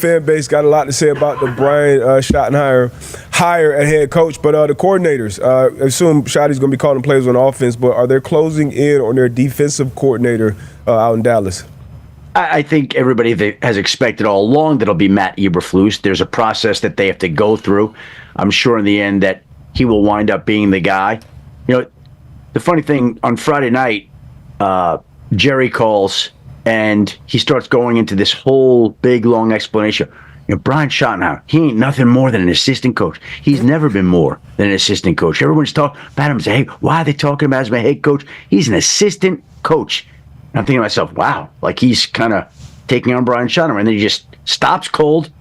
fan base got a lot to say about the Brian Schottenheimer hire at head coach, but the coordinators, I assume Schotty's going to be calling plays on offense, but are they closing in on their defensive coordinator out in Dallas? I think everybody has expected all along that it'll be Matt Eberflus. There's a process that they have to go through. I'm sure in the end that he will wind up being the guy. You know, the funny thing, on Friday night, Jerry calls and he starts going into this whole big, long explanation. You know, Brian Schottenheimer, he ain't nothing more than an assistant coach. He's never been more than an assistant coach. Everyone's talking about him and say, hey, why are they talking about him as my head coach? He's an assistant coach. And I'm thinking to myself, wow, like he's kind of taking on Brian Schottenheimer. And then he just stops cold,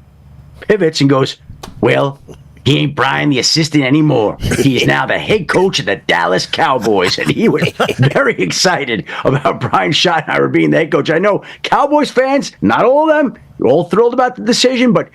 pivots, and goes, well, he ain't Brian the assistant anymore. He is now the head coach of the Dallas Cowboys. And he was very excited about Brian Schottenheimer being the head coach. I know Cowboys fans, not all of them, are all thrilled about the decision, but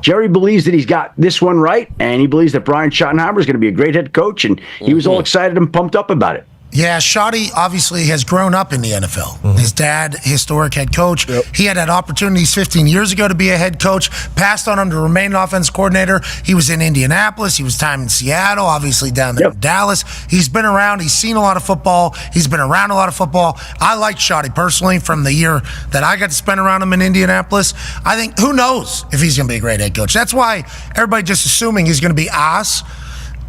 Jerry believes that he's got this one right, and he believes that Brian Schottenheimer is going to be a great head coach, and he was all excited and pumped up about it. Yeah, Schotty obviously has grown up in the NFL. Mm-hmm. His dad, historic head coach. Yep. He had opportunities 15 years ago to be a head coach, passed on him to remain an offense coordinator. He was in Indianapolis. He was time in Seattle, obviously down there in Dallas. He's been around. He's seen a lot of football. He's been around a lot of football. I like Schotty personally from the year that I got to spend around him in Indianapolis. I think, who knows if he's going to be a great head coach. That's why everybody just assuming he's going to be ass.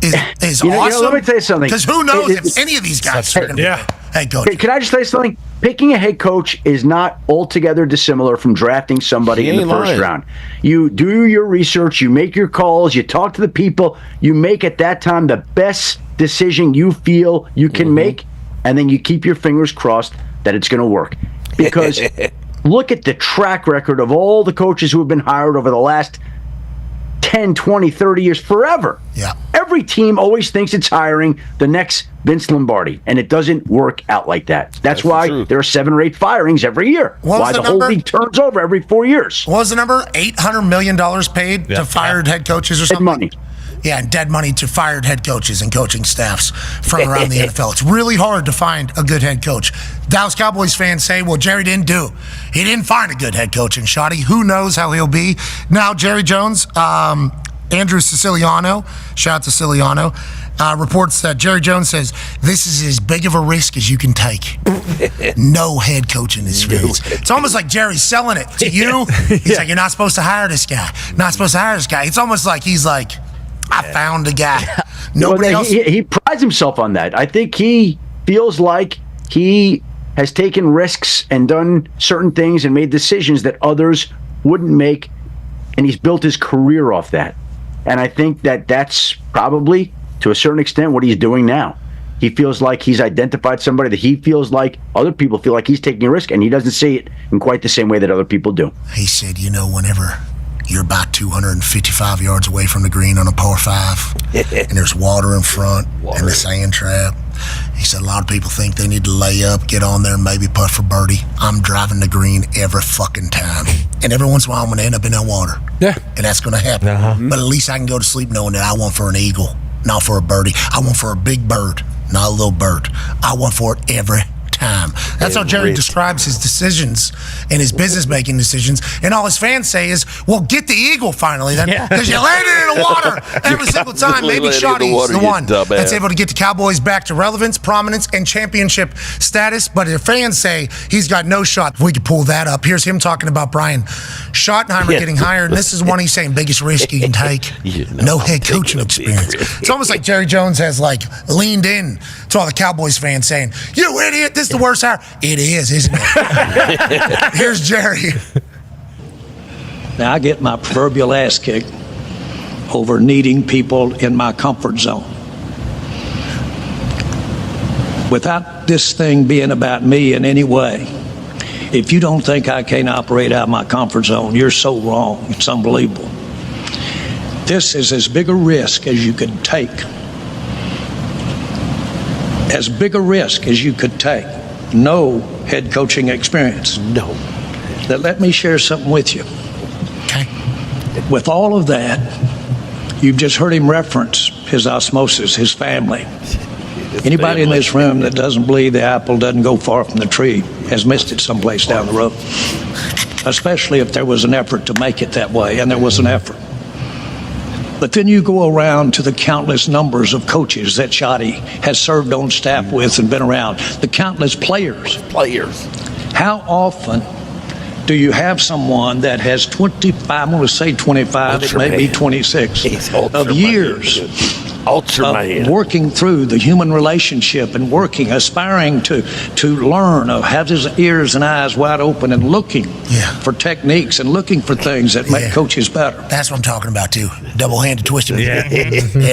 Is awesome. Let me tell you something. Because who knows if any of these guys are going to be head coach. Can I just tell you something? Picking a head coach is not altogether dissimilar from drafting somebody in the first round. You do your research, you make your calls, you talk to the people, you make at that time the best decision you feel you can make, and then you keep your fingers crossed that it's going to work. Because look at the track record of all the coaches who have been hired over the last 10, 20, 30 years, forever. Yeah. Every team always thinks it's hiring the next Vince Lombardi, and it doesn't work out like that. That's why there are 7 or 8 firings every year. Why the whole league turns over every 4 years. What was the number? $800 million paid to fired head coaches or something? Dead money. Yeah, dead money to fired head coaches and coaching staffs from around the NFL. It's really hard to find a good head coach. Dallas Cowboys fans say, well, Jerry didn't do. He didn't find a good head coach in Schotty. Who knows how he'll be? Now, Jerry Jones, Andrew Siciliano, shout out to Siciliano, reports that Jerry Jones says, this is as big of a risk as you can take. No head coach in his face. It's almost like Jerry's selling it to you. He's like, you're not supposed to hire this guy. Not supposed to hire this guy. It's almost like he's like, I found a guy. Nobody else. He prides himself on that. I think he feels like he has taken risks and done certain things and made decisions that others wouldn't make, and he's built his career off that. And I think that that's probably, to a certain extent, what he's doing now. He feels like he's identified somebody that he feels like other people feel like he's taking a risk, and he doesn't see it in quite the same way that other people do. He said, whenever you're about 255 yards away from the green on a par 5, and there's water in front and the sand trap. He said a lot of people think they need to lay up, get on there, and maybe putt for birdie. I'm driving the green every fucking time. And every once in a while I'm going to end up in that water. Yeah. And that's going to happen. Uh-huh. But at least I can go to sleep knowing that I went for an eagle, not for a birdie. I went for a big bird, not a little bird. I went for it every time. That's how Jerry describes his decisions and his business-making decisions. And all his fans say is, well, get the eagle finally then, because you landed in the water every single time. Maybe Schotty's the one that's able to get the Cowboys back to relevance, prominence, and championship status. But the fans say he's got no shot. We could pull that up. Here's him talking about Brian Schottenheimer getting hired. And this is one he's saying, biggest risk you can take. No head coaching experience. It's almost like Jerry Jones has leaned in to all the Cowboys fans saying, you idiot, this is the worst hire. It is, isn't it? Here's Jerry. Now, I get my proverbial ass kicked over needing people in my comfort zone. Without this thing being about me in any way, if you don't think I can't operate out of my comfort zone, you're so wrong. It's unbelievable. This is as big a risk as you could take. As big a risk as you could take. No head coaching experience. No. Now, let me share something with you. Okay. With all of that, you've just heard him reference his osmosis, his family. Anybody in this room that doesn't believe the apple doesn't go far from the tree has missed it someplace down the road. especially if there was an effort to make it that way, and there was an effort. But then you go around to the countless numbers of coaches that Schotty has served on staff with and been around, the countless players. How often do you have someone that has 25, I'm going to say 25, it may be 26, of years of working through the human relationship and working, aspiring to learn, of have his ears and eyes wide open and looking for techniques and looking for things that make coaches better. That's what I'm talking about, too. Double-handed twisted. Yeah,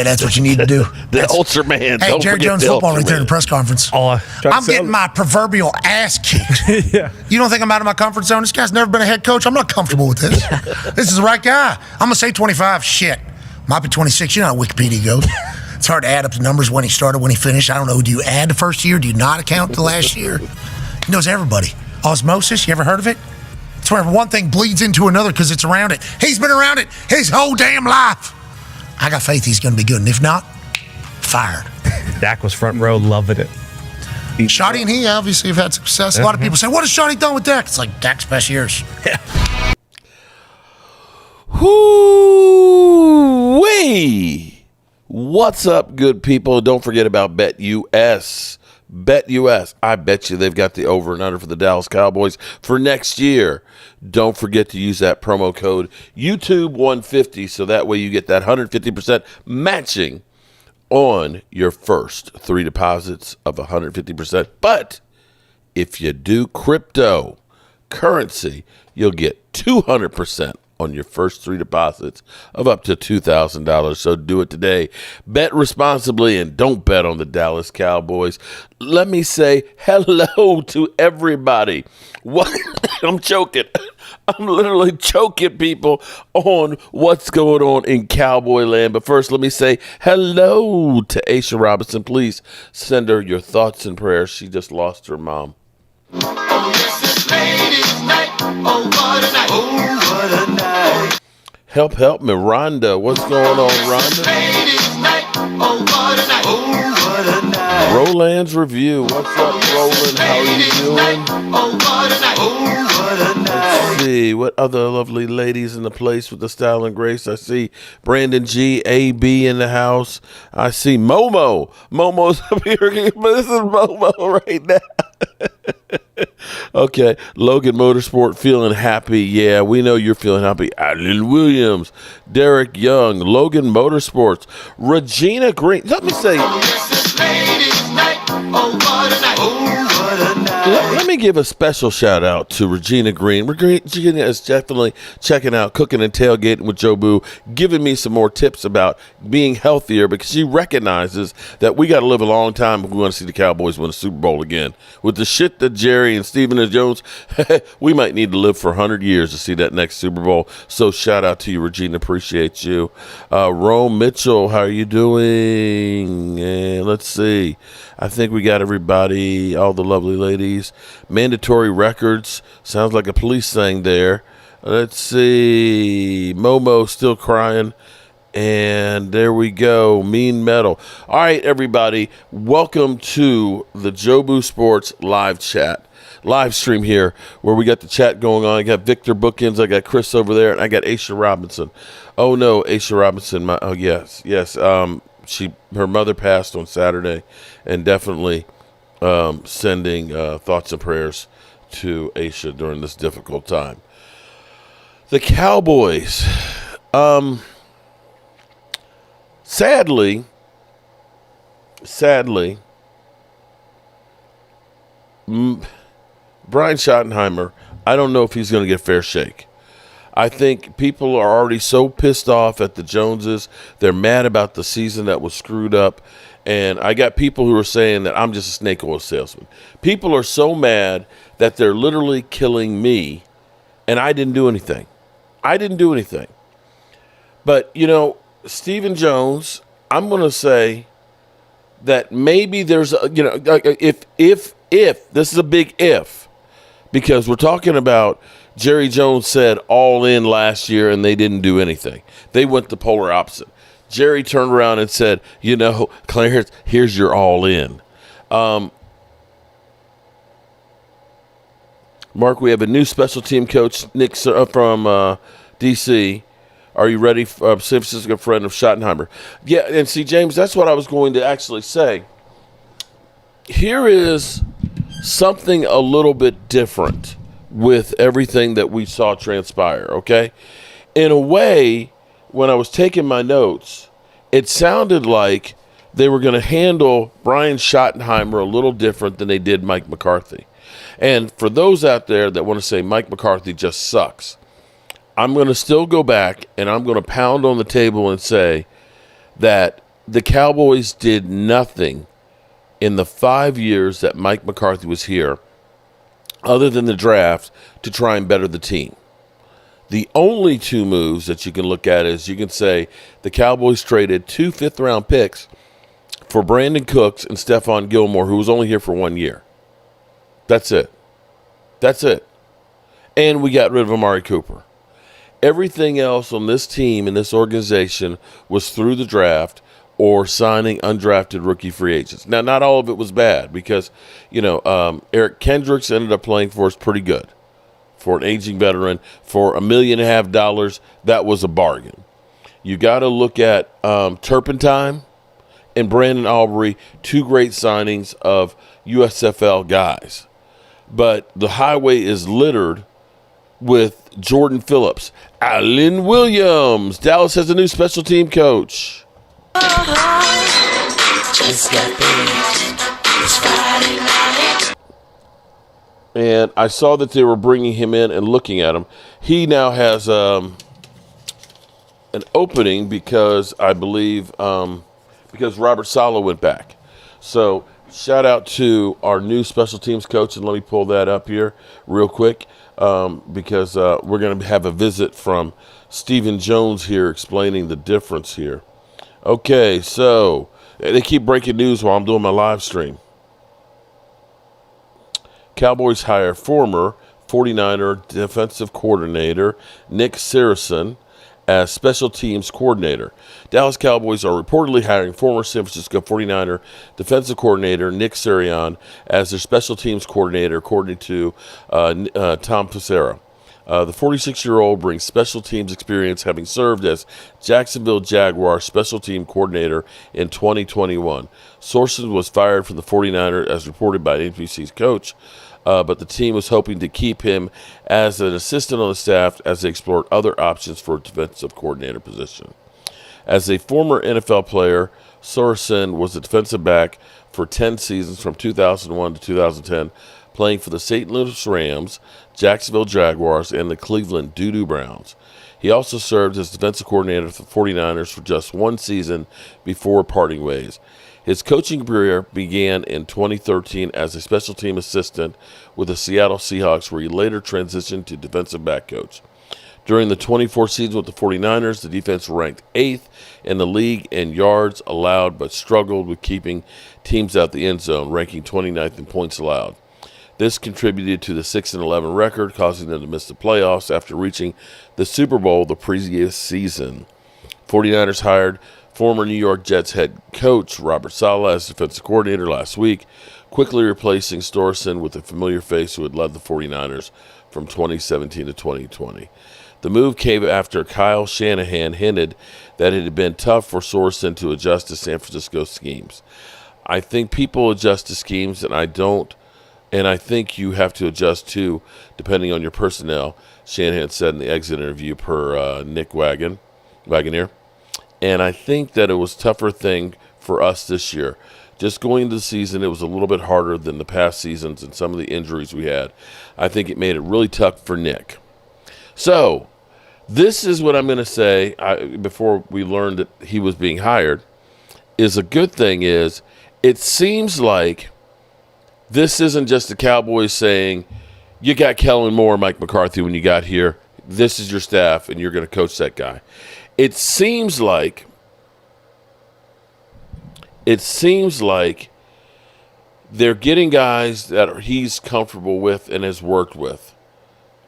that's what you need to do. The Ultra Man. Hey, Jerry Jones football right there in the press conference. I'm getting my proverbial ass kicked. You don't think I'm out of my comfort zone? This guy's never been a head coach. I'm not comfortable with this. This is the right guy. I'm going to say 25. Shit. Might be 26. You know how Wikipedia goes. It's hard to add up the numbers when he started, when he finished. I don't know. Do you add the first year? Do you not account the last year? He knows everybody. Osmosis, you ever heard of it? It's where one thing bleeds into another because it's around it. He's been around it his whole damn life. I got faith he's going to be good. And if not, fired. Dak was front row, loving it. Schotty and he obviously have had success. A lot of people say, what has Schotty done with Dak? It's like Dak's best years. Whoo-wee! What's up, good people? Don't forget about BetUS. BetUS. I bet you they've got the over and under for the Dallas Cowboys for next year. Don't forget to use that promo code YouTube150 so that way you get that 150% matching on your first 3 deposits of 150%. But if you do cryptocurrency, you'll get 200% on your first 3 deposits of up to $2,000. So do it today. Bet responsibly and don't bet on the Dallas Cowboys. Let me say hello to everybody. What? I'm choking. I'm literally choking people on what's going on in Cowboy land. But first, let me say hello to Aisha Robinson. Please send her your thoughts and prayers. She just lost her mom. Oh, yes, it's ladies' night. Oh, what a night. Oh, what a night. Help me, Rhonda. What's going on, Rhonda? Ladies' night. Oh, what a night. Oh, what a night. Roland's Review. What's up, Roland? How are you doing? Oh, what a night. Oh, what a night. Let's see. What other lovely ladies in the place with the style and grace? I see Brandon G, AB in the house. I see Momo. Momo's up here. This is Momo right now. Okay, Logan Motorsport feeling happy. Yeah, we know you're feeling happy. Alan Williams, Derek Young, Logan Motorsports, Regina Green. Let me say, Oh, yes, it's ladies' night. Oh, what a night. Oh, what a night. let me give a special shout out to Regina Green. Regina is definitely checking out Cooking and Tailgating with Joe Boo, giving me some more tips about being healthier because she recognizes that we got to live a long time if we want to see the Cowboys win a Super Bowl again. With the shit that Jerry and Stephen and Jones, we might need to live for 100 years to see that next Super Bowl. So shout out to you, Regina. Appreciate you. Rome Mitchell, how are you doing? And let's see. I think we got everybody, all the lovely ladies. Mandatory Records. Sounds like a police thing there. Let's see. Momo still crying. And there we go. Mean Metal. All right, everybody. Welcome to the Joe Boo Sports live chat. Live stream here where we got the chat going on. I got Victor Bookins. I got Chris over there. And I got Aisha Robinson. Oh, no. Aisha Robinson. Yes. Her mother passed on Saturday. And definitely sending thoughts and prayers to Aisha during this difficult time. The Cowboys. Sadly, Brian Schottenheimer, I don't know if he's going to get a fair shake. I think people are already so pissed off at the Joneses. They're mad about the season that was screwed up. And I got people who are saying that I'm just a snake oil salesman. People are so mad that they're literally killing me, and I didn't do anything. But, you know, Stephen Jones, I'm going to say that maybe there's a, you know, if this is a big if, because we're talking about Jerry Jones said all in last year and they didn't do anything. They went the polar opposite. Jerry turned around and said, you know, Clarence, here's your all in. Mark, we have a new special team coach, Nick from D.C. Are you ready? San Francisco friend of Schottenheimer. Yeah, and see, James, that's what I was going to actually say. Here is something a little bit different with everything that we saw transpire, okay? In a way, when I was taking my notes, it sounded like they were going to handle Brian Schottenheimer a little different than they did Mike McCarthy. And for those out there that want to say Mike McCarthy just sucks, I'm going to still go back and I'm going to pound on the table and say that the Cowboys did nothing in the 5 years that Mike McCarthy was here other than the draft to try and better the team. The only two moves that you can look at is you can say the Cowboys traded 2 fifth-round picks for Brandon Cooks and Stephon Gilmore, who was only here for 1 year. That's it. That's it. And we got rid of Amari Cooper. Everything else on this team and this organization was through the draft or signing undrafted rookie free agents. Now, not all of it was bad because, Eric Kendricks ended up playing for us pretty good. For an aging veteran, for $1.5 million, that was a bargain. You got to look at Turpentine and Brandon Aubrey, 2 great signings of USFL guys. But the highway is littered with Jordan Phillips. Allen Williams. Dallas has a new special team coach. And I saw that they were bringing him in and looking at him. He now has an opening because I believe because Robert Saleh went back. So shout out to our new special teams coach, and let me pull that up here real quick because we're going to have a visit from Stephen Jones here explaining the difference here. Okay, so they keep breaking news while I'm doing my live stream. Cowboys hire former 49er defensive coordinator Nick Sirianni as special teams coordinator. Dallas Cowboys are reportedly hiring former San Francisco 49er defensive coordinator Nick Sirianni as their special teams coordinator, according to Tom Pacera. The 46-year-old brings special teams experience, having served as Jacksonville Jaguars special team coordinator in 2021. Sorensen was fired from the 49ers, as reported by NBC's coach, but the team was hoping to keep him as an assistant on the staff as they explored other options for a defensive coordinator position. As a former NFL player, Sorensen was a defensive back for 10 seasons from 2001 to 2010, playing for the St. Louis Rams, Jacksonville Jaguars, and the Cleveland Doo-Doo Browns. He also served as defensive coordinator for the 49ers for just 1 season before parting ways. His coaching career began in 2013 as a special team assistant with the Seattle Seahawks, where he later transitioned to defensive back coach. During the 24 season with the 49ers, the defense ranked 8th in the league in yards allowed, but struggled with keeping teams out the end zone, ranking 29th in points allowed. This contributed to the 6-11 record, causing them to miss the playoffs after reaching the Super Bowl the previous season. 49ers hired former New York Jets head coach Robert Saleh as defensive coordinator last week, quickly replacing Sorensen with a familiar face who had led the 49ers from 2017 to 2020. The move came after Kyle Shanahan hinted that it had been tough for Sorensen to adjust to San Francisco schemes. I think people adjust to schemes, and I don't. And I think you have to adjust too, depending on your personnel, Shanahan said in the exit interview per Nick Wagoner. And I think that it was a tougher thing for us this year. Just going into the season, it was a little bit harder than the past seasons and some of the injuries we had. I think it made it really tough for Nick. So, this is what I'm going to say before we learned that he was being hired, is a good thing is it seems like this isn't just the Cowboys saying, you got Kellen Moore, Mike McCarthy when you got here. This is your staff, and you're going to coach that guy. It seems like they're getting guys that he's comfortable with and has worked with.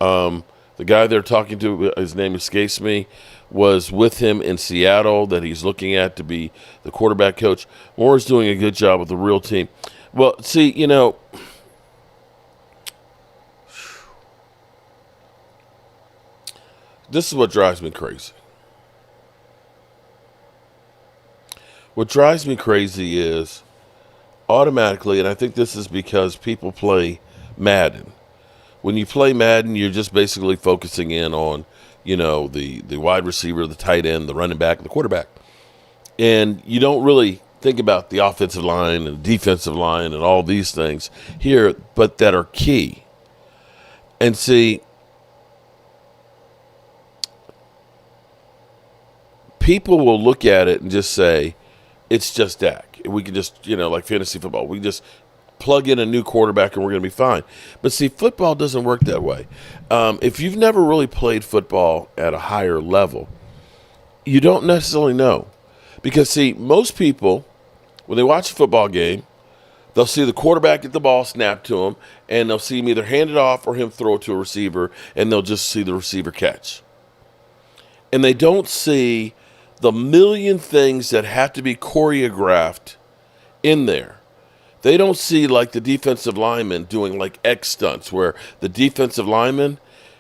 The guy they're talking to, his name escapes me, was with him in Seattle that he's looking at to be the quarterback coach. Moore is doing a good job with the real team. Well, see, This is what drives me crazy. What drives me crazy is automatically, and I think this is because people play Madden. When you play Madden, you're just basically focusing in on, the wide receiver, the tight end, the running back, the quarterback. And you don't really think about the offensive line and defensive line and all these things here, but that are key. And see, people will look at it and just say, it's just Dak. We can just, like fantasy football, we just plug in a new quarterback and we're going to be fine. But see, football doesn't work that way. If you've never really played football at a higher level, you don't necessarily know. Because, see, most people, when they watch a football game, they'll see the quarterback get the ball snapped to him, and they'll see him either hand it off or him throw it to a receiver, and they'll just see the receiver catch. And they don't see the million things that have to be choreographed in there. They don't see like the defensive lineman doing like X stunts where the defensive lineman,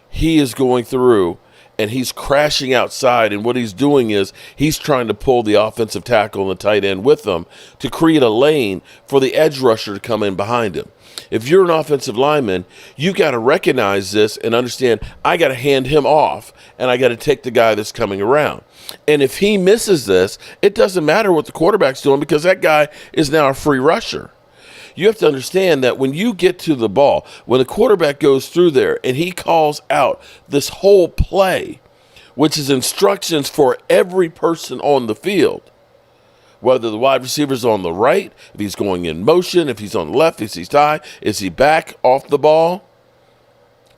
he is going through and he's crashing outside, and what he's doing is he's trying to pull the offensive tackle and the tight end with him to create a lane for the edge rusher to come in behind him. If you're an offensive lineman, you got to recognize this and understand I got to hand him off and I got to take the guy that's coming around. And if he misses this, it doesn't matter what the quarterback's doing because that guy is now a free rusher. You have to understand that when you get to the ball, when the quarterback goes through there and he calls out this whole play, which is instructions for every person on the field, whether the wide receiver's on the right, if he's going in motion, if he's on the left, is he tied, is he back off the ball,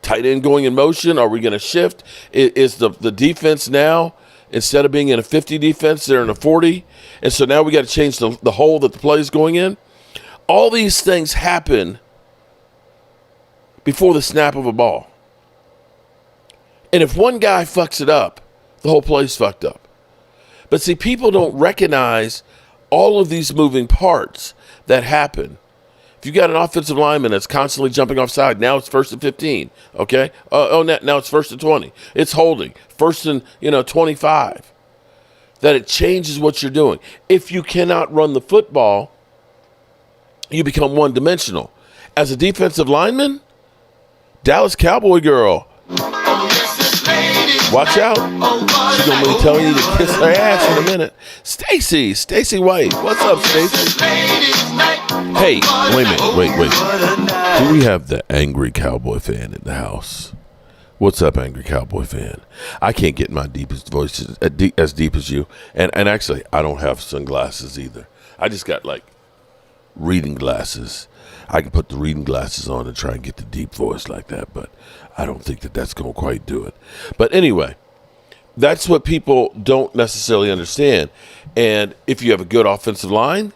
tight end going in motion, are we going to shift? Is the defense now, instead of being in a 50 defense, they're in a 40, and so now we got to change the hole that the play is going in? All these things happen before the snap of a ball. And if one guy fucks it up, the whole play's fucked up. But see, people don't recognize all of these moving parts that happen. If you got an offensive lineman that's constantly jumping offside, now it's 1st and 15, okay? Now it's 1st and 20. It's holding. 1st and 25. That it changes what you're doing. If you cannot run the football, you become one-dimensional. As a defensive lineman, Dallas Cowboy girl, watch out. She's going to be telling you to kiss her ass in a minute. Stacy White. What's up, Stacy? Hey, wait a minute. Wait. Do we have the angry Cowboy fan in the house? What's up, angry Cowboy fan? I can't get my deepest voice as deep as you. And actually, I don't have sunglasses either. I just got like reading glasses. I can put the reading glasses on and try and get the deep voice like that, but I don't think that's going to quite do it. But anyway, that's what people don't necessarily understand. And if you have a good offensive line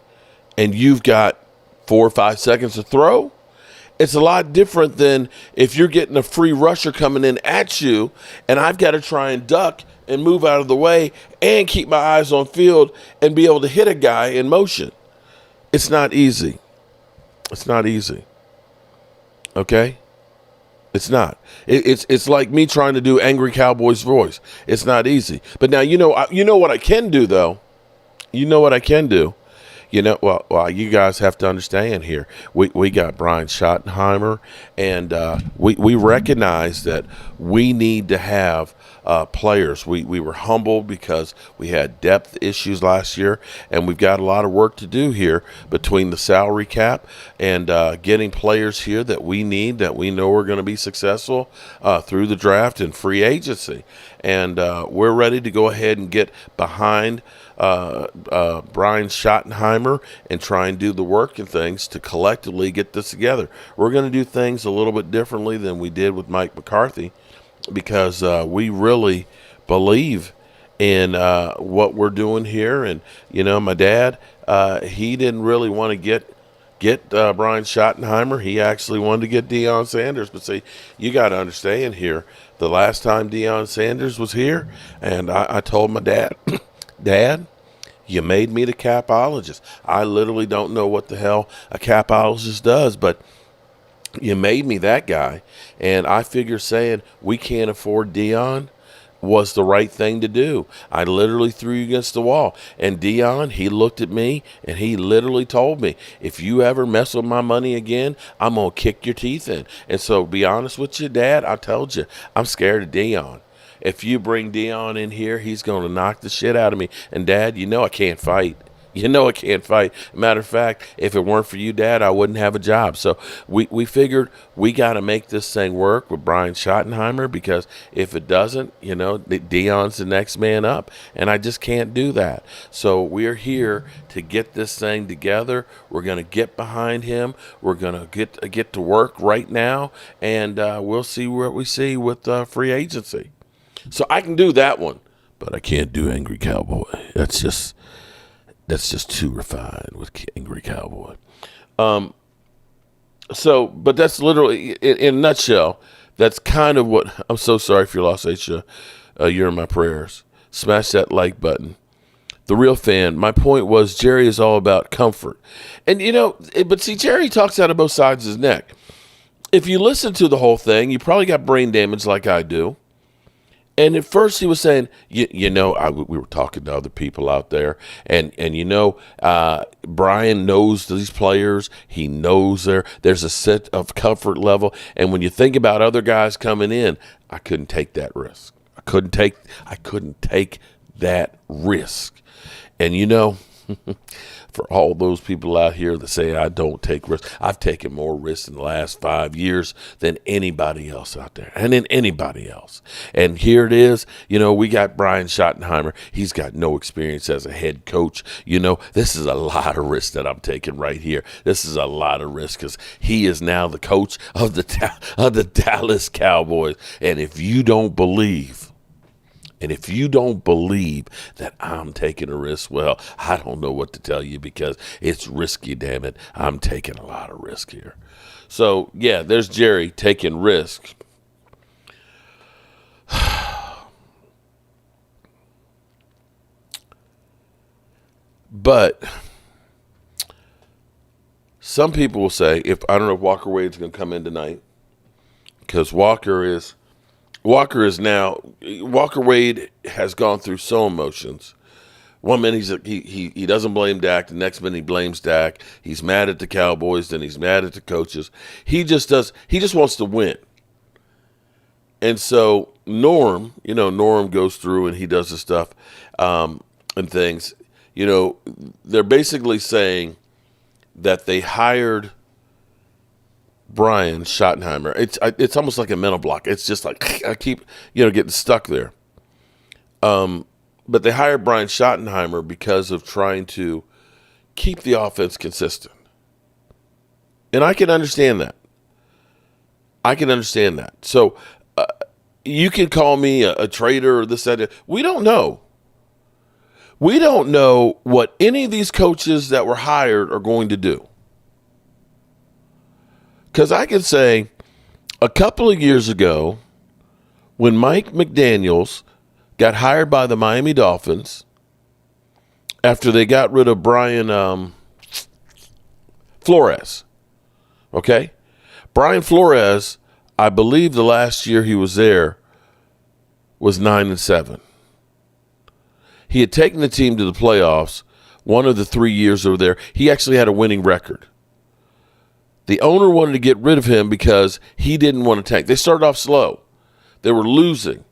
and you've got 4 or 5 seconds to throw, it's a lot different than if you're getting a free rusher coming in at you and I've got to try and duck and move out of the way and keep my eyes on field and be able to hit a guy in motion. It's not easy. It's not easy. Okay? It's not. It's like me trying to do angry Cowboy's voice. It's not easy. But now you know what I can do though. You know what I can do. Well, you guys have to understand here. We got Brian Schottenheimer, and we recognize that we need to have players. We were humbled because we had depth issues last year, and we've got a lot of work to do here between the salary cap and getting players here that we need, that we know are going to be successful through the draft and free agency. And we're ready to go ahead and get behind Brian Schottenheimer and try and do the work and things to collectively get this together. We're going to do things a little bit differently than we did with Mike McCarthy because we really believe in what we're doing here. And, my dad, he didn't really want to get Brian Schottenheimer. He actually wanted to get Deion Sanders. But see, you got to understand here, the last time Deion Sanders was here, and I told my dad, Dad, you made me the capologist. I literally don't know what the hell a capologist does, but you made me that guy. And I figure saying we can't afford Deion, was the right thing to do. I literally threw you against the wall. And Dion, he looked at me and he literally told me, if you ever mess with my money again, I'm going to kick your teeth in. And so, be honest with you, Dad, I told you, I'm scared of Dion. If you bring Dion in here, he's going to knock the shit out of me. And, Dad, you know I can't fight. You know I can't fight. Matter of fact, if it weren't for you, Dad, I wouldn't have a job. So we figured we got to make this thing work with Brian Schottenheimer, because if it doesn't, you know, Dion's the next man up, and I just can't do that. So we're here to get this thing together. We're going to get behind him. We're going to get to work right now, and we'll see what we see with free agency. So I can do that one, but I can't do Angry Cowboy. That's just too refined with Angry Cowboy. But that's literally, in a nutshell, that's kind of what, I'm so sorry for your loss, Aisha. You're in my prayers. Smash that like button. The Real Fan, my point was Jerry is all about comfort. And, you know, but see, Jerry talks out of both sides of his neck. If you listen to the whole thing, you probably got brain damage like I do. And at first he was saying, we were talking to other people out there, and Brian knows these players. He knows there's a set of comfort level. And when you think about other guys coming in, I couldn't take that risk. I couldn't take that risk. And for all those people out here that say I don't take risks, I've taken more risks in the last 5 years than anybody else out there, and in anybody else. And here it is, we got Brian Schottenheimer. He's got no experience as a head coach. This is a lot of risk that I'm taking right here. This is a lot of risk because he is now the coach of the Dallas Cowboys. And if you don't believe that I'm taking a risk, well, I don't know what to tell you, because it's risky, damn it. I'm taking a lot of risk here. So, yeah, there's Jerry taking risk. But some people will say, I don't know if Walker Wade's going to come in tonight, because Walker Wade has gone through so emotions. One minute he doesn't blame Dak. The next minute he blames Dak. He's mad at the Cowboys. Then he's mad at the coaches. He just wants to win. And so Norm goes through and he does the stuff and things. They're basically saying that they hired Brian Schottenheimer. It's almost like a mental block. It's just like I keep getting stuck there. But they hired Brian Schottenheimer because of trying to keep the offense consistent, and I can understand that. So you can call me a traitor or this, that. We don't know. We don't know what any of these coaches that were hired are going to do. Because I can say a couple of years ago, when Mike McDaniels got hired by the Miami Dolphins after they got rid of Brian Flores, okay? Brian Flores, I believe the last year he was there was 9-7. He had taken the team to the playoffs one of the 3 years over there. He actually had a winning record. The owner wanted to get rid of him because he didn't want to tank. They started off slow. They were losing.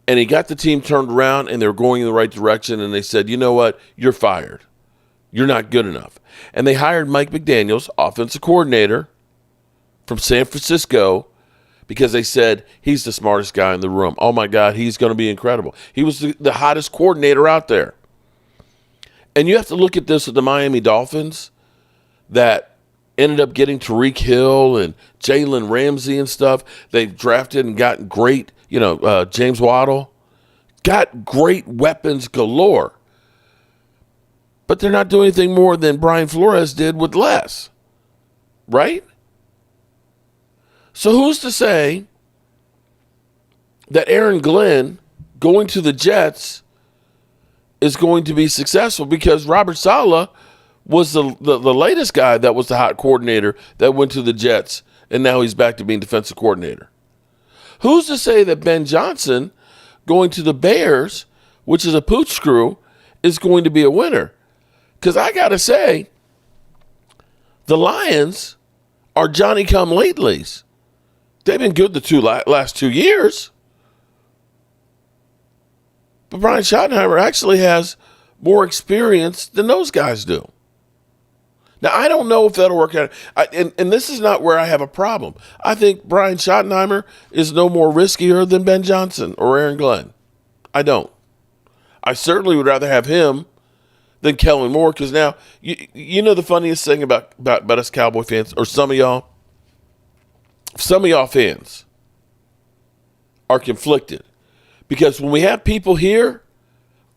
And he got the team turned around, and they were going in the right direction, and they said, you know what? You're fired. You're not good enough. And they hired Mike McDaniels, offensive coordinator from San Francisco, because they said he's the smartest guy in the room. Oh, my God, he's going to be incredible. He was the hottest coordinator out there. And you have to look at this with the Miami Dolphins that ended up getting Tyreek Hill and Jalen Ramsey and stuff. They drafted and got great, James Waddle. Got great weapons galore. But they're not doing anything more than Brian Flores did with less. Right? So who's to say that Aaron Glenn going to the Jets is going to be successful? Because Robert Saleh was the latest guy that was the hot coordinator that went to the Jets, and now he's back to being defensive coordinator. Who's to say that Ben Johnson going to the Bears, which is a pooch screw, is going to be a winner. Because I got to say, the Lions are Johnny-come-latelys. They've been good the last 2 years. But Brian Schottenheimer actually has more experience than those guys do. Now, I don't know if that'll work out. And this is not where I have a problem. I think Brian Schottenheimer is no more riskier than Ben Johnson or Aaron Glenn. I don't. I certainly would rather have him than Kellen Moore, because now, you know the funniest thing about us Cowboy fans, or some of y'all fans are conflicted. Because when we have people here,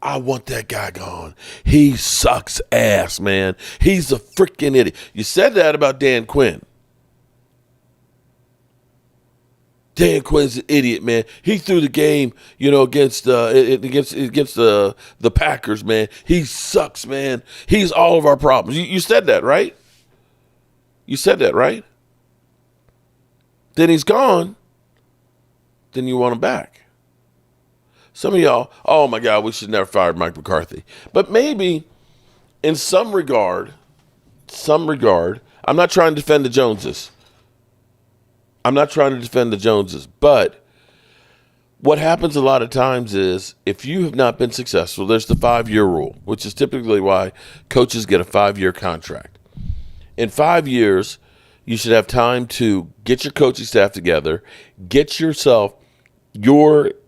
I want that guy gone. He sucks ass, man. He's a freaking idiot. You said that about Dan Quinn. Dan Quinn's an idiot, man. He threw the game, against the Packers, man. He sucks, man. He's all of our problems. You said that, right? You said that, right? Then he's gone. Then you want him back. Some of y'all, oh my God, we should never fire Mike McCarthy. But maybe in some regard, I'm not trying to defend the Joneses. But what happens a lot of times is if you have not been successful, there's the 5-year rule, which is typically why coaches get a 5-year contract. In 5 years, you should have time to get your coaching staff together, get your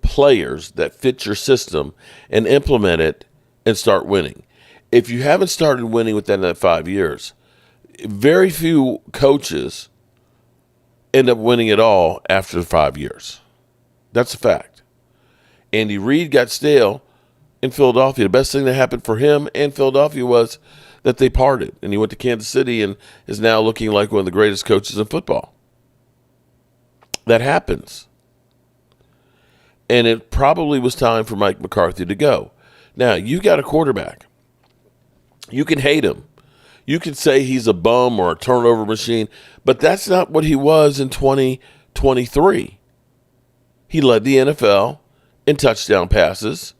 players that fit your system and implement it and start winning. If you haven't started winning within that 5 years, very few coaches end up winning it all after 5 years. That's a fact. Andy Reid got stale in Philadelphia. The best thing that happened for him and Philadelphia was that they parted, and he went to Kansas City and is now looking like one of the greatest coaches in football. That happens. And it probably was time for Mike McCarthy to go. Now, you got a quarterback. You can hate him. You can say he's a bum or a turnover machine, but that's not what he was in 2023. He led the NFL in touchdown passes,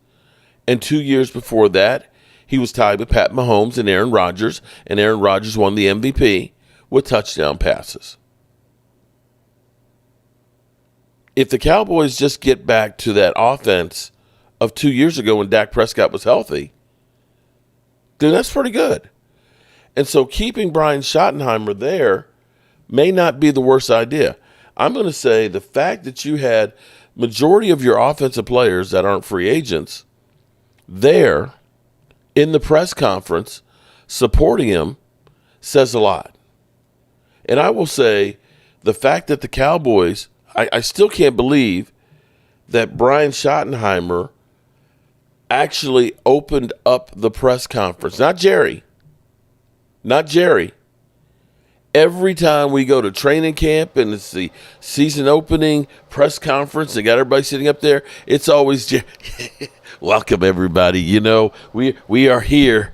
and 2 years before that, he was tied with Pat Mahomes and Aaron Rodgers won the MVP with touchdown passes. If the Cowboys just get back to that offense of 2 years ago when Dak Prescott was healthy, then that's pretty good. And so keeping Brian Schottenheimer there may not be the worst idea. I'm going to say the fact that you had majority of your offensive players that aren't free agents there in the press conference supporting him says a lot. And I will say the fact that the Cowboys, I still can't believe that Brian Schottenheimer actually opened up the press conference. Not Jerry. Every time we go to training camp and it's the season opening press conference, they got everybody sitting up there, it's always Jerry. Welcome, everybody. We are here.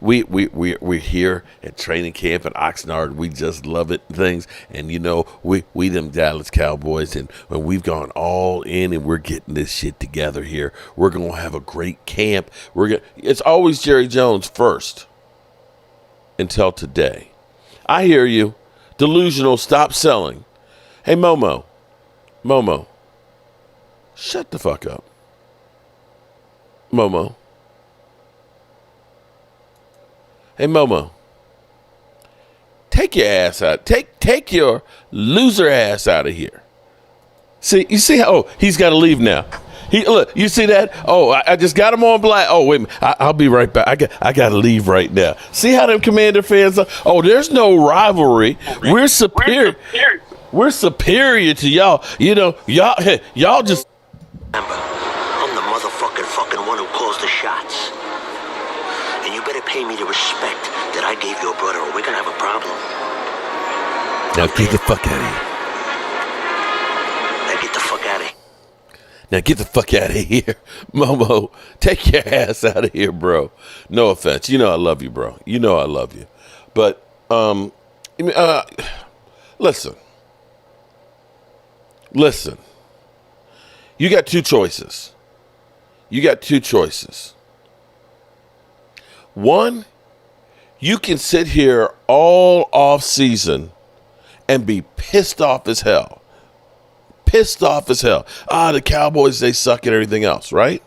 We're here at training camp at Oxnard. We just love it, things. And, we them Dallas Cowboys, and when we've gone all in and we're getting this shit together here, we're going to have a great camp. It's always Jerry Jones first until today. I hear you. Delusional, stop selling. Hey, Momo, shut the fuck up. Momo. Hey, Momo, take your ass out. Take your loser ass out of here. You see how, he's got to leave now. Look, you see that? Oh, I just got him on black. Oh, wait a minute. I'll be right back. I got to leave right now. See how them Commander fans are? Oh, there's no rivalry. We're superior. We're superior to y'all. Y'all just. Remember, I'm the fucking one who calls the shots. And you better pay me the respect that I gave your brother, or we're gonna have a problem. Now get the fuck out of here. Now get the fuck out of here. Now get the fuck out of here. Momo, take your ass out of here, bro. No offense. I love you, bro. I love you. But, listen. You got two choices. One, you can sit here all off season and be pissed off as hell. The Cowboys, they suck and everything else, right?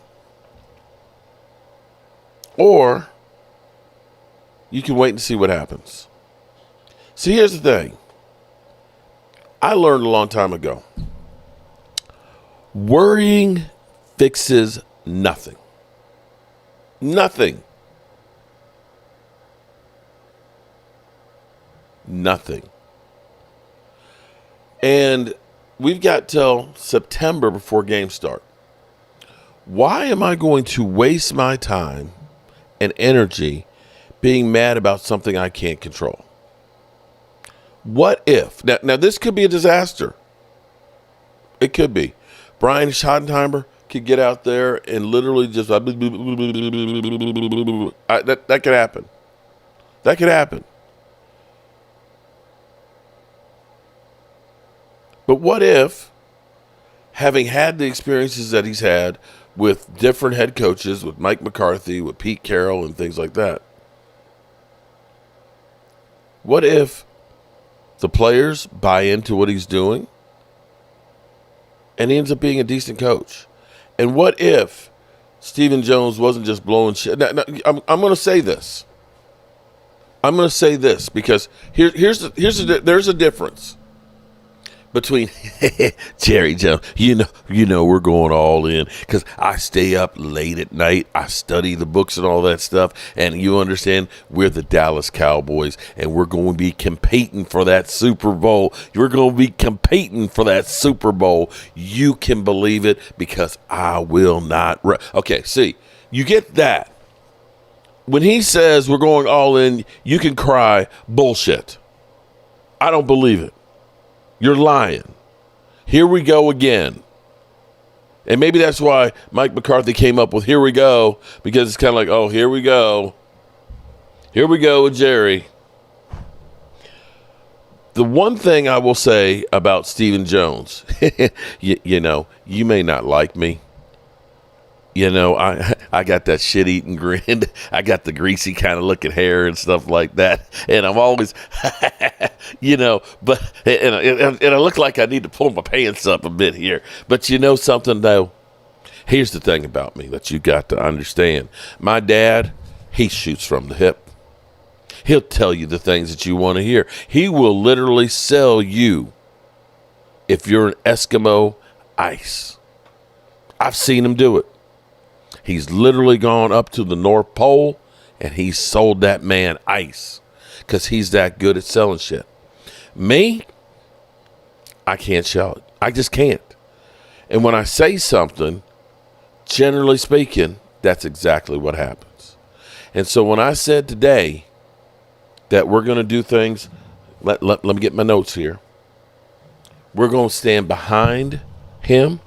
Or you can wait and see what happens. See, here's the thing. I learned a long time ago. Worrying fixes nothing. Nothing. And we've got till September before games start. Why am I going to waste my time and energy being mad about something I can't control? What if? Now this could be a disaster. It could be. Brian Schottenheimer could get out there and literally just that could happen. That could happen. But what if, having had the experiences that he's had with different head coaches, with Mike McCarthy, with Pete Carroll, and things like that, what if the players buy into what he's doing and he ends up being a decent coach? And what if Stephen Jones wasn't just blowing shit? Now, I'm going to say this. Because there's a difference between Jerry Jones. You know, we're going all in because I stay up late at night. I study the books and all that stuff. And you understand, we're the Dallas Cowboys, and we're going to be competing for that Super Bowl. You can believe it, because I will not. Okay, see, you get that. When he says we're going all in, you can cry bullshit. I don't believe it. You're lying. Here we go again. And maybe that's why Mike McCarthy came up with here we go, because it's kind of like, oh, here we go. Here we go with Jerry. The one thing I will say about Stephen Jones, you know, you may not like me. You know, I got that shit-eating grin. I got the greasy kind of looking hair and stuff like that. And I'm always, you know, but and I look like I need to pull my pants up a bit here. But you know something, though? Here's the thing about me that you got to understand. My dad, he shoots from the hip. He'll tell you the things that you want to hear. He will literally sell you, if you're an Eskimo, ice. I've seen him do it. He's literally gone up to the North Pole and he's sold that man ice because he's that good at selling shit. Me, I can't sell it. I just can't. And when I say something, generally speaking, that's exactly what happens. And so when I said today that we're going to do things, let me get my notes here. We're going to stand behind him,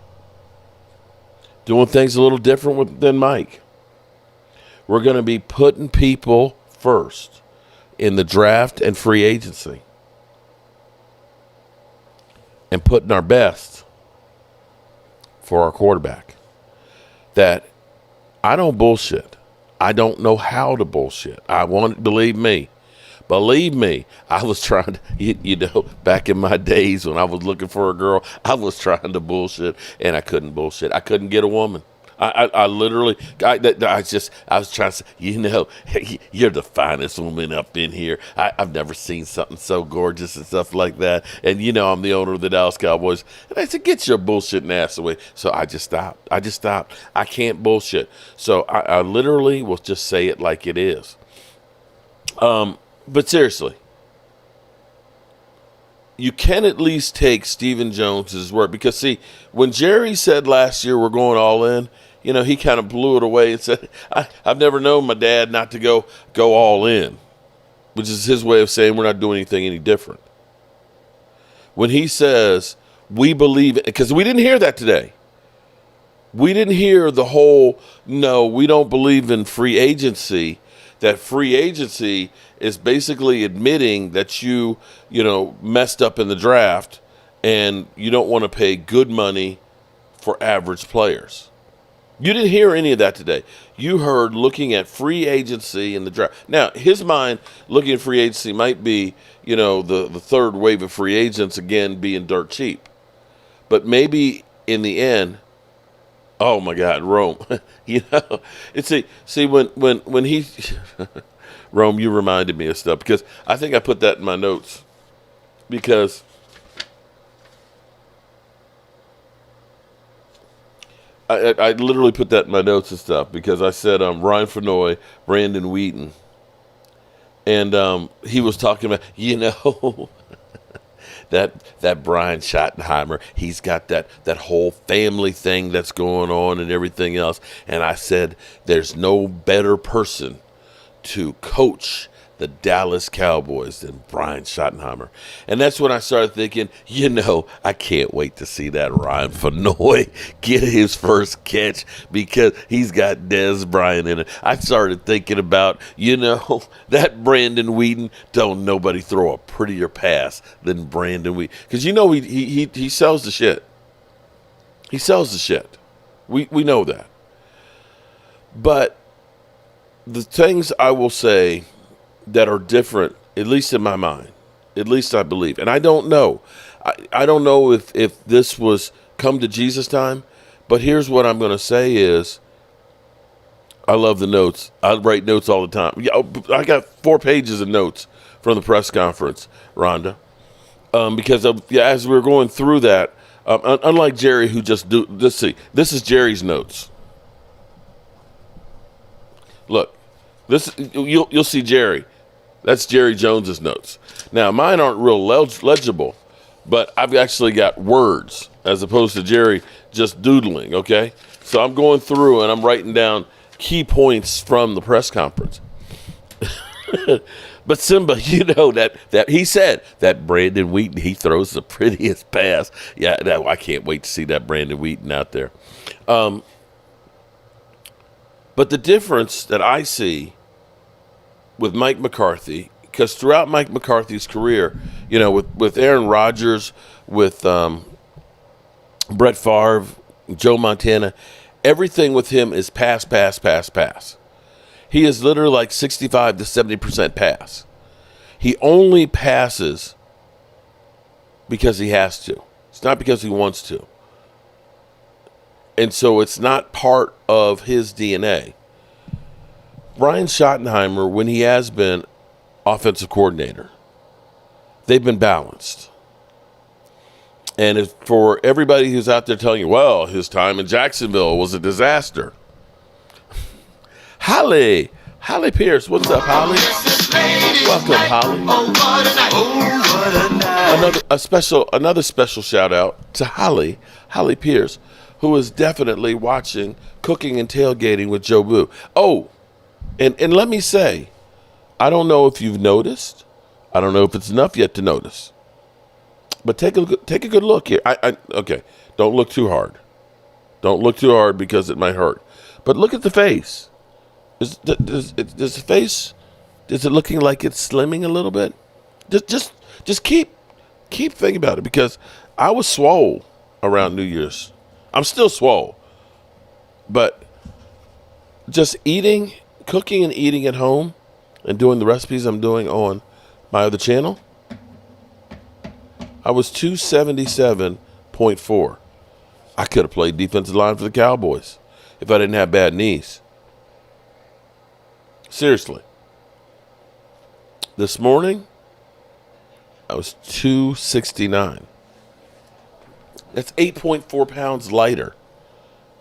doing things a little different than Mike. We're going to be putting people first in the draft and free agency, and putting our best for our quarterback. That I don't bullshit. I don't know how to bullshit. Believe me, I was trying to, you know, back in my days when I was looking for a girl, I was trying to bullshit, and I couldn't bullshit. I couldn't get a woman. I literally, I was trying to say, you know, you're the finest woman up in here. I've never seen something so gorgeous and stuff like that. And, you know, I'm the owner of the Dallas Cowboys. And I said, get your bullshitting ass away. So I just stopped. I can't bullshit. So I literally will just say it like it is. But seriously, you can at least take Stephen Jones's word, because see, when Jerry said last year we're going all in, you know, he kind of blew it away and said, I've never known my dad not to go all in, which is his way of saying we're not doing anything any different. When he says we believe it, because we didn't hear that today. We didn't hear the whole, no, we don't believe in free agency. That free agency is basically admitting that you know, messed up in the draft and you don't want to pay good money for average players. You didn't hear any of that today. You heard looking at free agency and the draft. Now, his mind looking at free agency might be, the third wave of free agents again being dirt cheap. But maybe in the end, oh my God, Rome. It's see when he Rome, you reminded me of stuff because I think I put that in my notes because I literally put that in my notes and stuff because I said Ryan Fenoy, Brandon Wheaton, and he was talking about that Brian Schottenheimer. He's got that whole family thing that's going on and everything else. And I said there's no better person to coach the Dallas Cowboys than Brian Schottenheimer. And that's when I started thinking, I can't wait to see that Ryan Fenoy get his first catch because he's got Dez Bryant in it. I started thinking about, that Brandon Wheaton, don't nobody throw a prettier pass than Brandon Wheaton. Because he sells the shit. He sells the shit. We know that. But the things I will say that are different, at least in my mind, at least I believe. And I don't know. I don't know if this was come to Jesus time, but here's what I'm going to say is I love the notes. I write notes all the time. Yeah, I got 4 pages of notes from the press conference, Rhonda, because as we were going through that, unlike Jerry who let's see, this is Jerry's notes. Look, this you'll see Jerry. That's Jerry Jones's notes. Now, mine aren't real legible, but I've actually got words as opposed to Jerry just doodling, okay? So I'm going through and I'm writing down key points from the press conference. But Simba, that he said that Brandon Wheaton, he throws the prettiest pass. Yeah, I can't wait to see that Brandon Wheaton out there. But the difference that I see with Mike McCarthy, because throughout Mike McCarthy's career, with Aaron Rodgers, with Brett Favre, Joe Montana, everything with him is pass, pass, pass, pass. He is literally like 65 to 70% pass. He only passes because he has to. It's not because he wants to. And so it's not part of his DNA. Brian Schottenheimer, when he has been offensive coordinator, they've been balanced. And for everybody who's out there telling you, well, his time in Jacksonville was a disaster. Holly Pierce, what's up, Holly? Welcome, Holly. Another special shout out to Holly Pierce, who is definitely watching Cooking and Tailgating with Joe Boo. Oh, and let me say, I don't know if you've noticed. I don't know if it's enough yet to notice. But take a good look here. Okay, don't look too hard. Don't look too hard because it might hurt. But look at the face. Does the face? Is it looking like it's slimming a little bit? Just keep thinking about it because I was swole around New Year's. I'm still swole, but just cooking and eating at home, and doing the recipes I'm doing on my other channel. I was 277.4. I could have played defensive line for the Cowboys if I didn't have bad knees. Seriously. This morning, I was 269. That's 8.4 pounds lighter.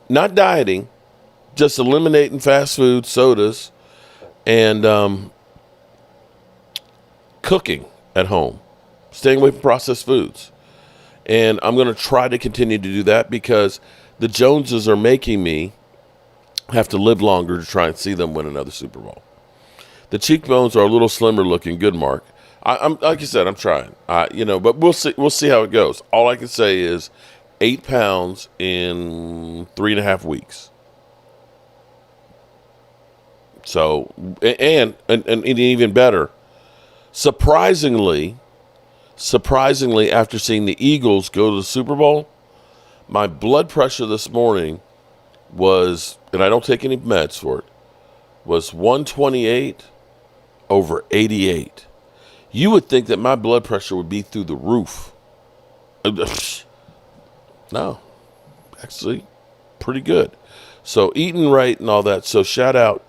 Not dieting, just eliminating fast food, sodas, and cooking at home. Staying away from processed foods. And I'm going to try to continue to do that because the Joneses are making me have to live longer to try and see them win another Super Bowl. The cheekbones are a little slimmer looking. Good, Mark. I'm like you said, I'm trying. But we'll see. We'll see how it goes. All I can say is 8 pounds in 3.5 weeks. So, and even better, surprisingly, after seeing the Eagles go to the Super Bowl, My blood pressure this morning was, and I don't take any meds for it, was 128 over 88. You would think that my blood pressure would be through the roof. No, actually, pretty good. So eating right and all that. So shout out,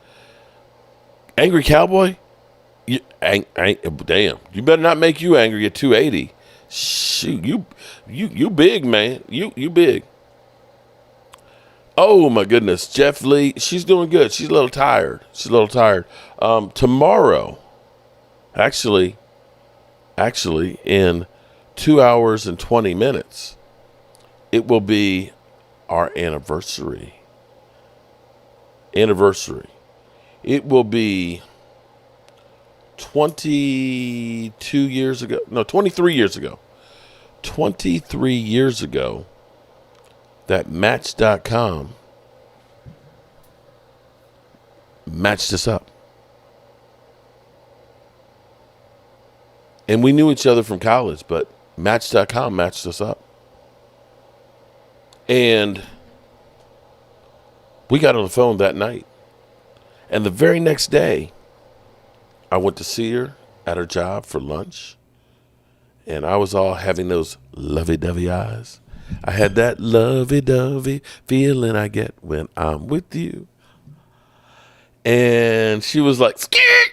Angry Cowboy. Damn, you better not make you angry at 280. Shoot, you big, man. You big. Oh my goodness, Jeff Lee. She's doing good. She's a little tired. Tomorrow, actually, in 2 hours and 20 minutes, it will be our anniversary. It will be 23 years ago that Match.com matched us up. And we knew each other from college, but Match.com matched us up. And we got on the phone that night. And the very next day, I went to see her at her job for lunch. And I was all having those lovey-dovey eyes. I had that lovey-dovey feeling I get when I'm with you. And she was like, "Skeet!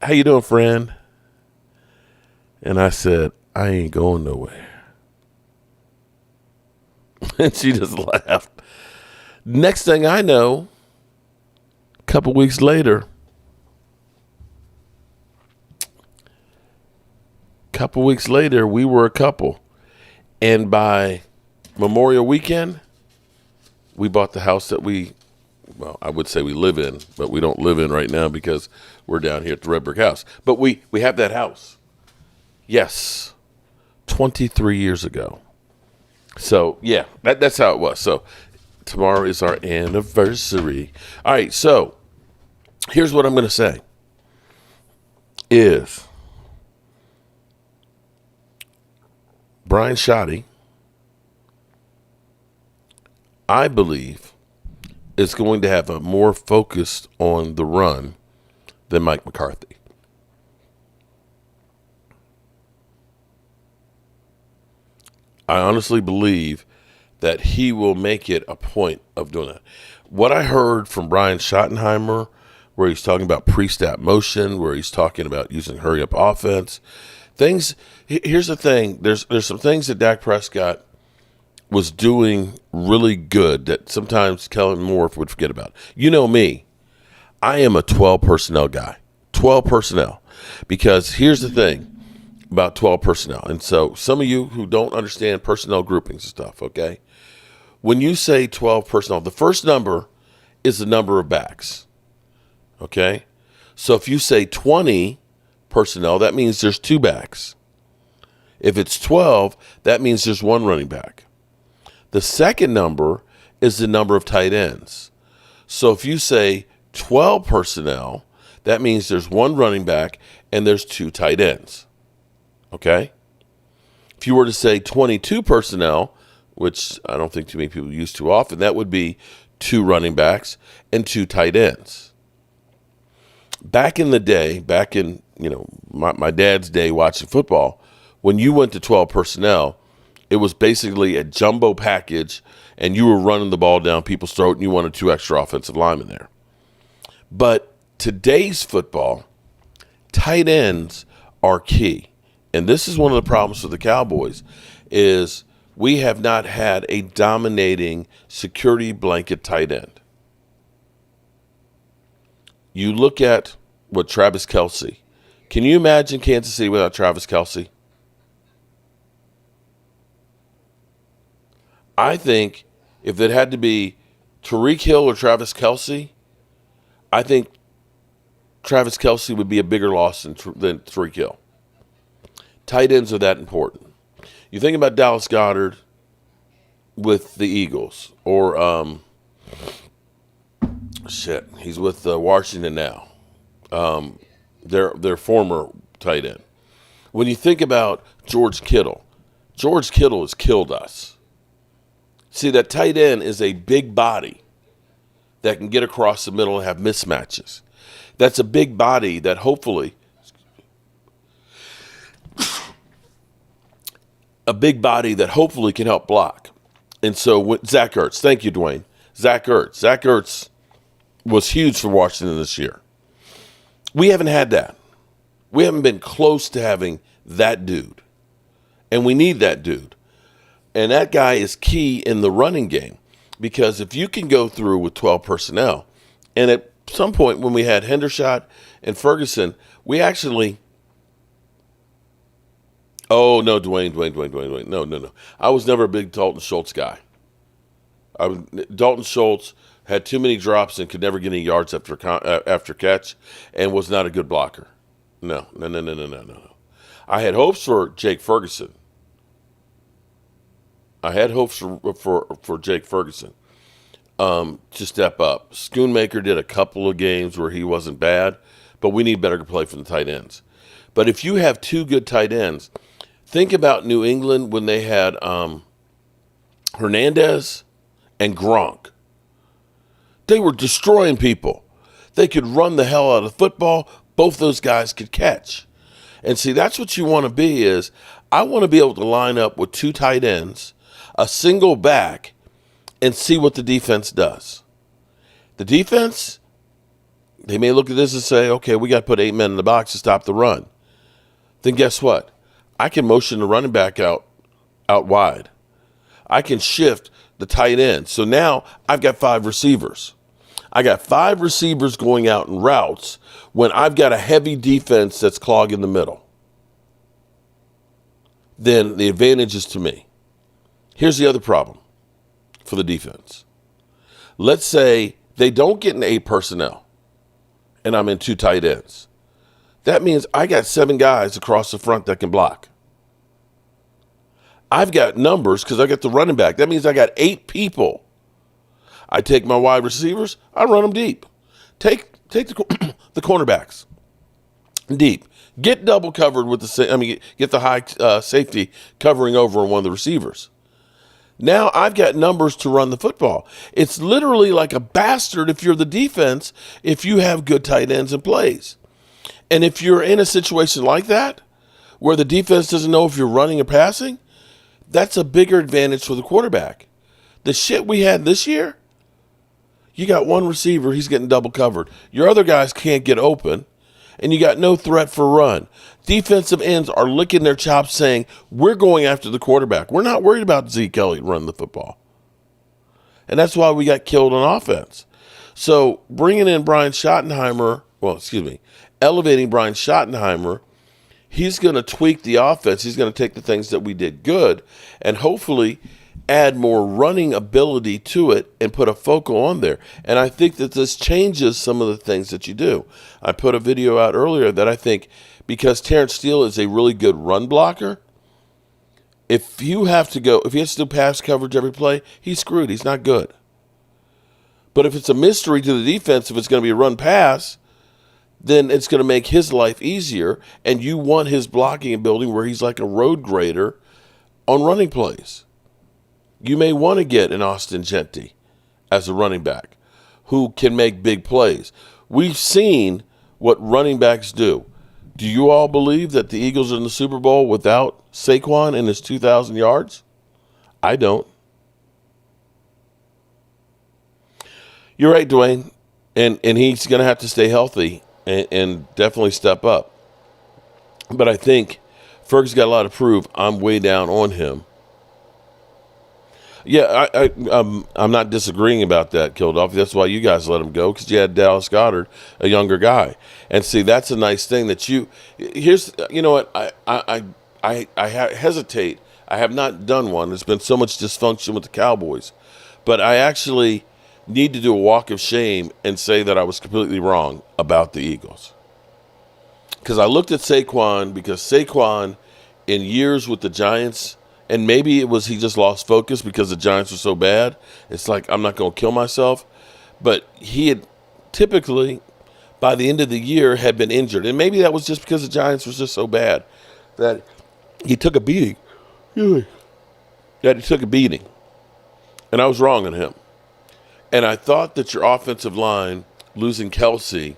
How you doing, friend?" And I said, "I ain't going nowhere." And she just laughed. Next thing I know, a couple weeks later, we were a couple. And by Memorial Weekend, we bought the house that I would say we live in, but we don't live in right now because we're down here at the Red Brick House. But we have that house. Yes, 23 years ago. So, yeah, that's how it was. So, tomorrow is our anniversary. All right, so here's what I'm going to say is Brian Schotty, I believe, is going to have a more focused on the run than Mike McCarthy. I honestly believe that he will make it a point of doing that. What I heard from Brian Schottenheimer, where he's talking about pre-snap motion, where he's talking about using hurry-up offense, here's the thing. There's some things that Dak Prescott was doing really good that sometimes Kellen Moore would forget about. You know me. I am a 12 personnel guy. 12 personnel. Because here's the thing about 12 personnel. And so some of you who don't understand personnel groupings and stuff, okay? When you say 12 personnel, the first number is the number of backs, okay? So if you say 20 personnel, that means there's 2 backs. If it's 12, that means there's 1 running back. The second number is the number of tight ends. So if you say 12 personnel, that means there's 1 running back and there's 2 tight ends. Okay? If you were to say 22 personnel, which I don't think too many people use too often, that would be 2 running backs and 2 tight ends. Back in the day, my dad's day watching football, when you went to 12 personnel, it was basically a jumbo package, and you were running the ball down people's throat, and you wanted 2 extra offensive linemen there. But today's football, tight ends are key. And this is one of the problems with the Cowboys, is we have not had a dominating security blanket tight end. You look at what Travis Kelce. Can you imagine Kansas City without Travis Kelce? I think if it had to be Tyreek Hill or Travis Kelce, I think Travis Kelce would be a bigger loss than Tyreek Hill. Tight ends are that important. You think about Dallas Goedert with the Eagles, or he's with Washington now. Their former tight end. When you think about George Kittle has killed us. See, that tight end is a big body that can get across the middle and have mismatches. That's a big body that hopefully can help block. And so Zach Ertz, thank you, Dwayne. Zach Ertz was huge for Washington this year. We haven't had that. We haven't been close to having that dude. And we need that dude. And that guy is key in the running game, because if you can go through with 12 personnel, and at some point when we had Hendershot and Ferguson, we actually – oh, no, Dwayne. No. I was never a big Dalton Schultz guy. Dalton Schultz had too many drops and could never get any yards after catch and was not a good blocker. No. I had hopes for Jake Ferguson. For Jake Ferguson to step up. Schoonmaker did a couple of games where he wasn't bad, but we need better play from the tight ends. But if you have two good tight ends, think about New England when they had Hernandez and Gronk. They were destroying people. They could run the hell out of football. Both those guys could catch. And see, that's what you want to be is, I want to be able to line up with two tight ends, a single back, and see what the defense does. The defense, they may look at this and say, okay, we got to put 8 men in the box to stop the run. Then guess what? I can motion the running back out wide. I can shift the tight end. So now I've got 5 receivers. I got 5 receivers going out in routes when I've got a heavy defense that's clogging the middle. Then the advantage is to me. Here's the other problem for the defense. Let's say they don't get an 8 personnel and I'm in 2 tight ends. That means I got 7 guys across the front that can block. I've got numbers because I got the running back. That means I got 8 people. I take my wide receivers, I run them deep. Take the cornerbacks deep. Get double covered with get the high safety covering over on one of the receivers. Now I've got numbers to run the football. It's literally like a bastard if you're the defense, if you have good tight ends and plays. And if you're in a situation like that, where the defense doesn't know if you're running or passing, that's a bigger advantage for the quarterback. The shit we had this year, you got one receiver, he's getting double covered. Your other guys can't get open, and you got no threat for run. Defensive ends are licking their chops saying, we're going after the quarterback. We're not worried about Zeke Elliott running the football. And that's why we got killed on offense. So bringing in Brian Schottenheimer, elevating Brian Schottenheimer, he's going to tweak the offense. He's going to take the things that we did good and hopefully add more running ability to it and put a focal on there. And I think that this changes some of the things that you do. I put a video out earlier that I think because Terrence Steele is a really good run blocker, if he has to do pass coverage every play, he's screwed. He's not good. But if it's a mystery to the defense, if it's going to be a run pass, then it's going to make his life easier, and you want his blocking ability where he's like a road grader on running plays. You may want to get an Austin Gentry as a running back who can make big plays. We've seen what running backs do. Do you all believe that the Eagles are in the Super Bowl without Saquon and his 2,000 yards? I don't. You're right, Dwayne, and he's going to have to stay healthy and definitely step up. But I think Ferg's got a lot to prove. I'm way down on him. Yeah, I'm not disagreeing about that, Kilduff. That's why you guys let him go, because you had Dallas Goedert, a younger guy. And see, that's a nice thing that you know what, I hesitate. I have not done one. There's been so much dysfunction with the Cowboys. But I actually need to do a walk of shame and say that I was completely wrong about the Eagles. Because I looked at Saquon, because Saquon, in years with the Giants, and maybe it was he just lost focus because the Giants were so bad. It's like, I'm not going to kill myself. But he had typically, by the end of the year, had been injured. And maybe that was just because the Giants was just so bad that he took a beating. And I was wrong on him. And I thought that your offensive line, losing Kelsey,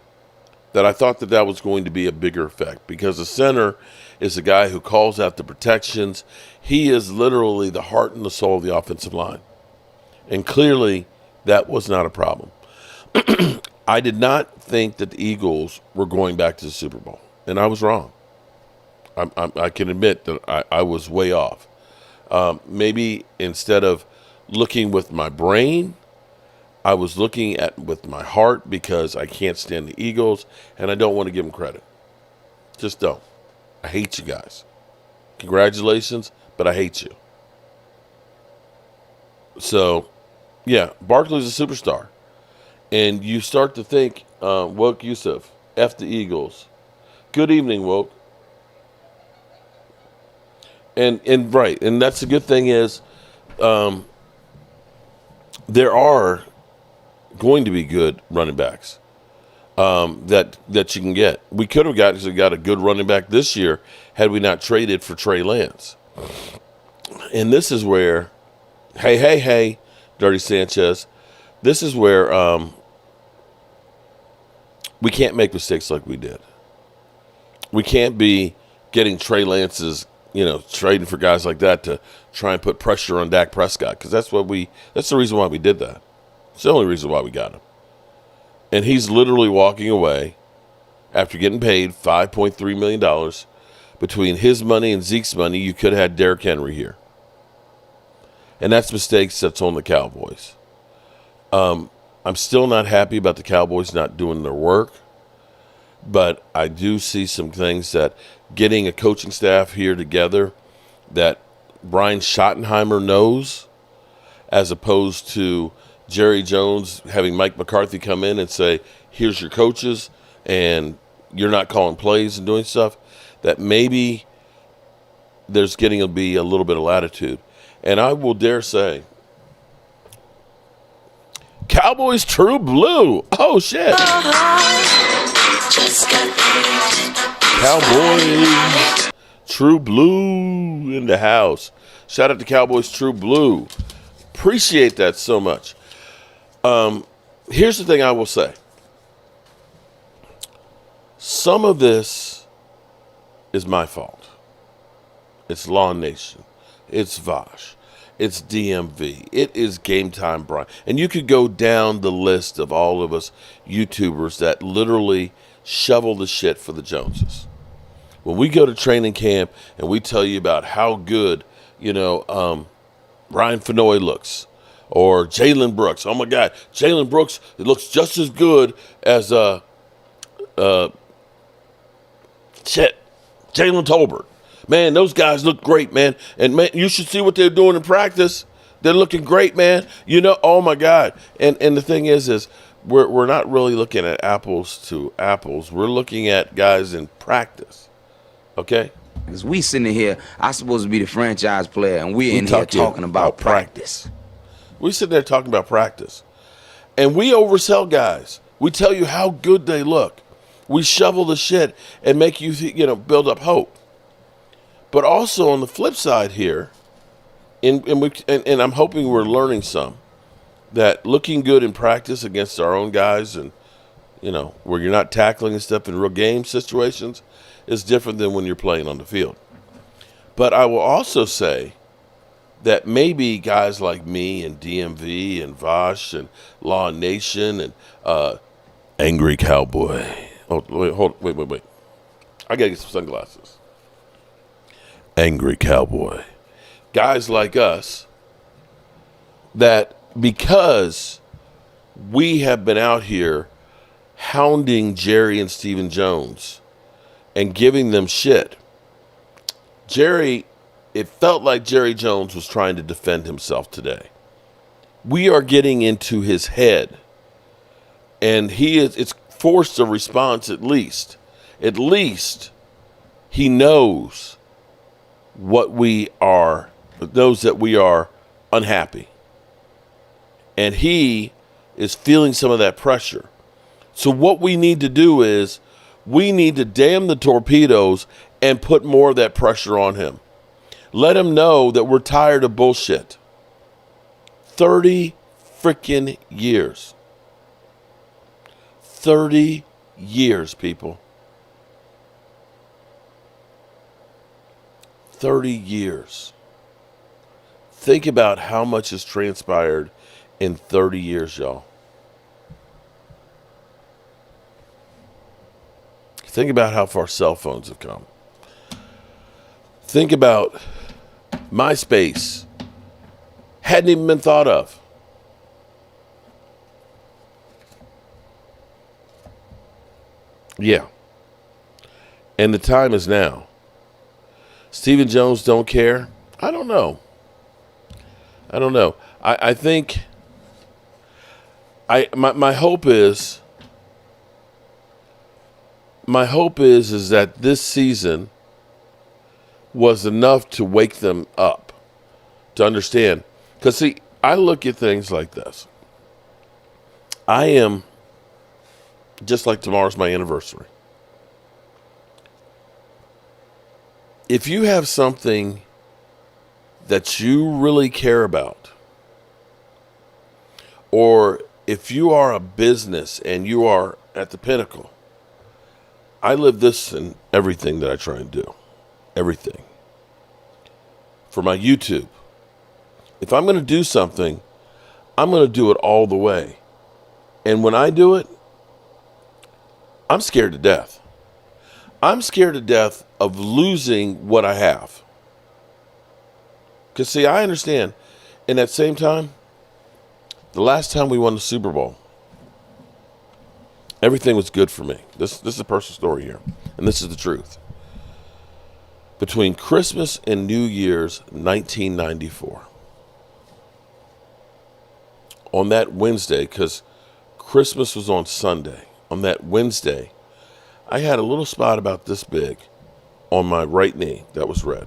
that I thought that was going to be a bigger effect because the center is a guy who calls out the protections. He is literally the heart and the soul of the offensive line. And clearly that was not a problem. I did not think that the Eagles were going back to the Super Bowl, and I was wrong. I can admit that I was way off. Maybe instead of looking with my brain, I was looking at with my heart because I can't stand the Eagles, and I don't want to give them credit. Just don't. I hate you guys. Congratulations, but I hate you. So, yeah, Barkley's a superstar. And you start to think, Woke Yusuf, F the Eagles. Good evening, Woke. And right, and that's the good thing is there are going to be good running backs that you can get. We could have got a good running back this year had we not traded for Trey Lance. And this is where, hey, Dirty Sanchez, this is where we can't make mistakes like we did. We can't be getting Trey Lance's, trading for guys like that to try and put pressure on Dak Prescott, because that's the reason why we did that. It's the only reason why we got him. And he's literally walking away after getting paid $5.3 million. Between his money and Zeke's money, you could have had Derrick Henry here. And that's mistakes that's on the Cowboys. I'm still not happy about the Cowboys not doing their work, but I do see some things that getting a coaching staff here together that Brian Schottenheimer knows, as opposed to Jerry Jones having Mike McCarthy come in and say, here's your coaches, and you're not calling plays and doing stuff, that maybe there's getting to be a little bit of latitude. And I will dare say, Cowboys True Blue. Oh, shit. Cowboys True Blue in the house. Shout out to Cowboys True Blue. Appreciate that so much. Here's the thing I will say. Some of this is my fault. It's Law Nation. It's Vosh. It's DMV. It is Game Time Brian. And you could go down the list of all of us YouTubers that literally shovel the shit for the Joneses. When we go to training camp and we tell you about how good, Ryan Fenoy looks, or Jalen Brooks. Oh my God, Jalen Brooks, it looks just as good as Jalen Tolbert. Man, those guys look great, man. And man, you should see what they're doing in practice. They're looking great, man. Oh my God. And the thing is we're not really looking at apples to apples. We're looking at guys in practice. Okay? Because we sitting here, I'm supposed to be the franchise player, and we're in here talking about practice. We sit there talking about practice. And we oversell guys. We tell you how good they look. We shovel the shit and make you, build up hope. But also on the flip side here, and I'm hoping we're learning some, that looking good in practice against our own guys and, where you're not tackling and stuff in real game situations is different than when you're playing on the field. But I will also say that maybe guys like me and DMV and Vosh and Law Nation and Angry Cowboy. Oh, wait. I got to get some sunglasses. Angry Cowboy. Guys like us that because we have been out here hounding Jerry and Stephen Jones and giving them shit. It felt like Jerry Jones was trying to defend himself today. We are getting into his head, and it's forced a response at least. At least he knows that we are unhappy. And he is feeling some of that pressure. So what we need to do is we need to damn the torpedoes and put more of that pressure on him. Let him know that we're tired of bullshit. 30 freaking years. 30 years, people. 30 years. Think about how much has transpired in 30 years, y'all. Think about how far cell phones have come. Think about MySpace. Hadn't even been thought of. Yeah. And the time is now. Stephen Jones don't care? I don't know. I think my hope is that this season was enough to wake them up, to understand. Because, see, I look at things like this. I am, just like tomorrow's my anniversary. If you have something that you really care about, or if you are a business and you are at the pinnacle, I live this in everything that I try and do. Everything. For my YouTube. If I'm going to do something, I'm going to do it all the way. And when I do it, I'm scared to death. I'm scared to death of losing what I have. Because, see, I understand. In that same time, the last time we won the Super Bowl, everything was good for me. This is a personal story here, and this is the truth. Between Christmas and New Year's 1994, on that Wednesday, because Christmas was on Sunday, on that Wednesday, I had a little spot about this big on my right knee that was red.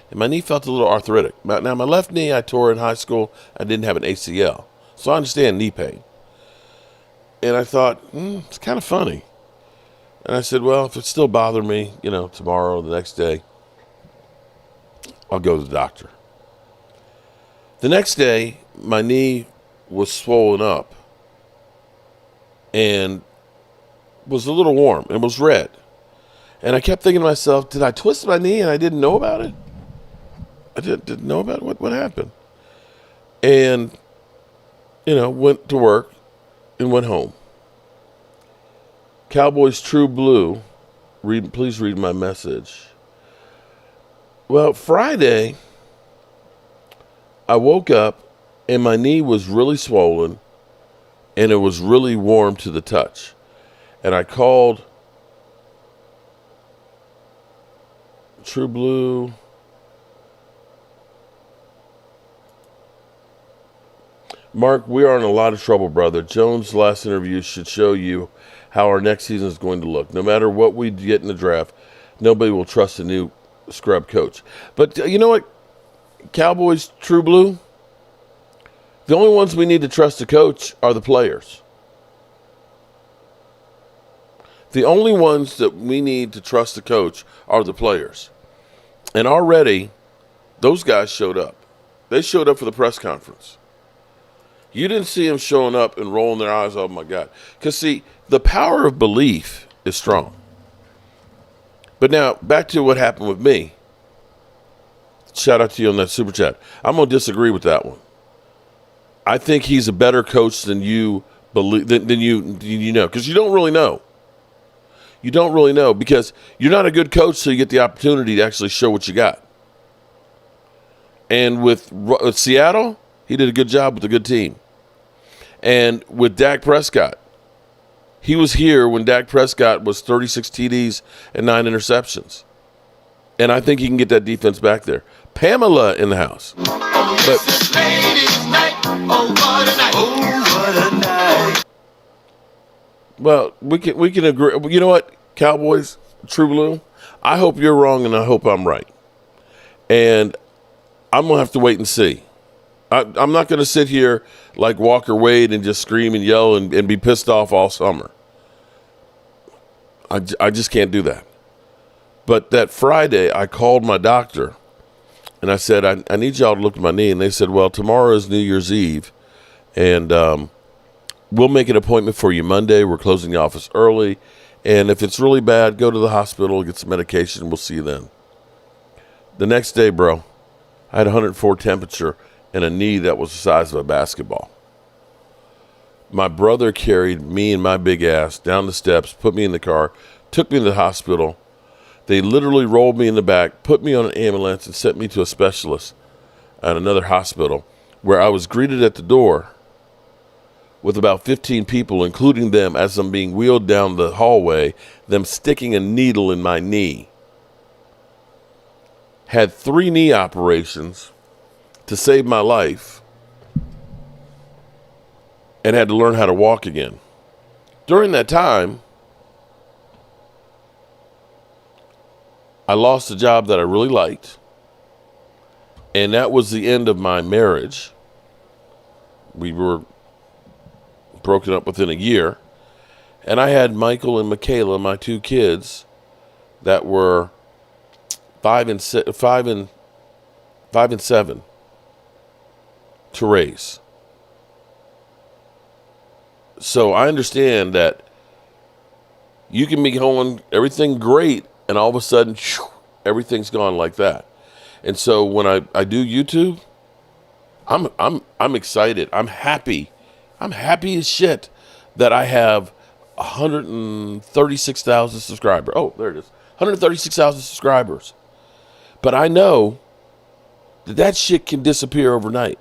And my knee felt a little arthritic. Now, my left knee I tore in high school. I didn't have an ACL. So I understand knee pain. And I thought, it's kind of funny. And I said, well, if it still bothers me, tomorrow or the next day, I'll go to the doctor. The next day, my knee was swollen up and was a little warm and was red. And I kept thinking to myself, did I twist my knee and I didn't know about it? I didn't know about what happened. And, went to work and went home. Cowboys True Blue, please read my message. Well, Friday, I woke up and my knee was really swollen and it was really warm to the touch. And I called True Blue. Mark, we are in a lot of trouble, brother. Jones' last interview should show you how our next season is going to look. No matter what we get in the draft, nobody will trust a new scrub coach. But you know what, Cowboys True Blue? The only ones we need to trust to coach are the players. The only ones that we need to trust to coach are the players. And already, those guys showed up. They showed up for the press conference. You didn't see them showing up and rolling their eyes, oh my God. Because, see, the power of belief is strong. But now, back to what happened with me. Shout out to you on that super chat. I'm going to disagree with that one. I think he's a better coach than you believe, than you know. Because you don't really know. You don't really know because you're not a good coach till you get the opportunity to actually show what you got. And with Seattle, he did a good job with a good team. And with Dak Prescott, he was here when Dak Prescott was 36 TDs and 9 interceptions. And I think he can get that defense back there. Pamela in the house. Well, we can agree. You know what, Cowboys, True Blue? I hope you're wrong and I hope I'm right. And I'm going to have to wait and see. I'm not going to sit here like Walker Wade and just scream and yell and be pissed off all summer. I just can't do that. But that Friday, I called my doctor And I said, I need y'all to look at my knee. And they said, well, tomorrow is New Year's Eve. And we'll make an appointment for you Monday. We're closing the office early. And if it's really bad, go to the hospital, get some medication. We'll see you then. The next day, bro, I had 104 temperature and a knee that was the size of a basketball. My brother carried me and my big ass down the steps, put me in the car, took me to the hospital. They literally rolled me in the back, put me on an ambulance, and sent me to a specialist at another hospital, where I was greeted at the door with about 15 people, including them, as I'm being wheeled down the hallway, them sticking a needle in my knee. Had 3 knee operations to save my life, and had to learn how to walk again. During that time, I lost a job that I really liked, and that was the end of my marriage. We were broken up within a year, and I had Michael and Michaela, my 2 kids, that were 5 and 7 to raise. So I understand that you can be going everything great, and all of a sudden, everything's gone like that. And so when I do YouTube, I'm excited. I'm happy. I'm happy as shit that I have 136,000 subscribers. Oh, there it is. 136,000 subscribers. But I know that shit can disappear overnight.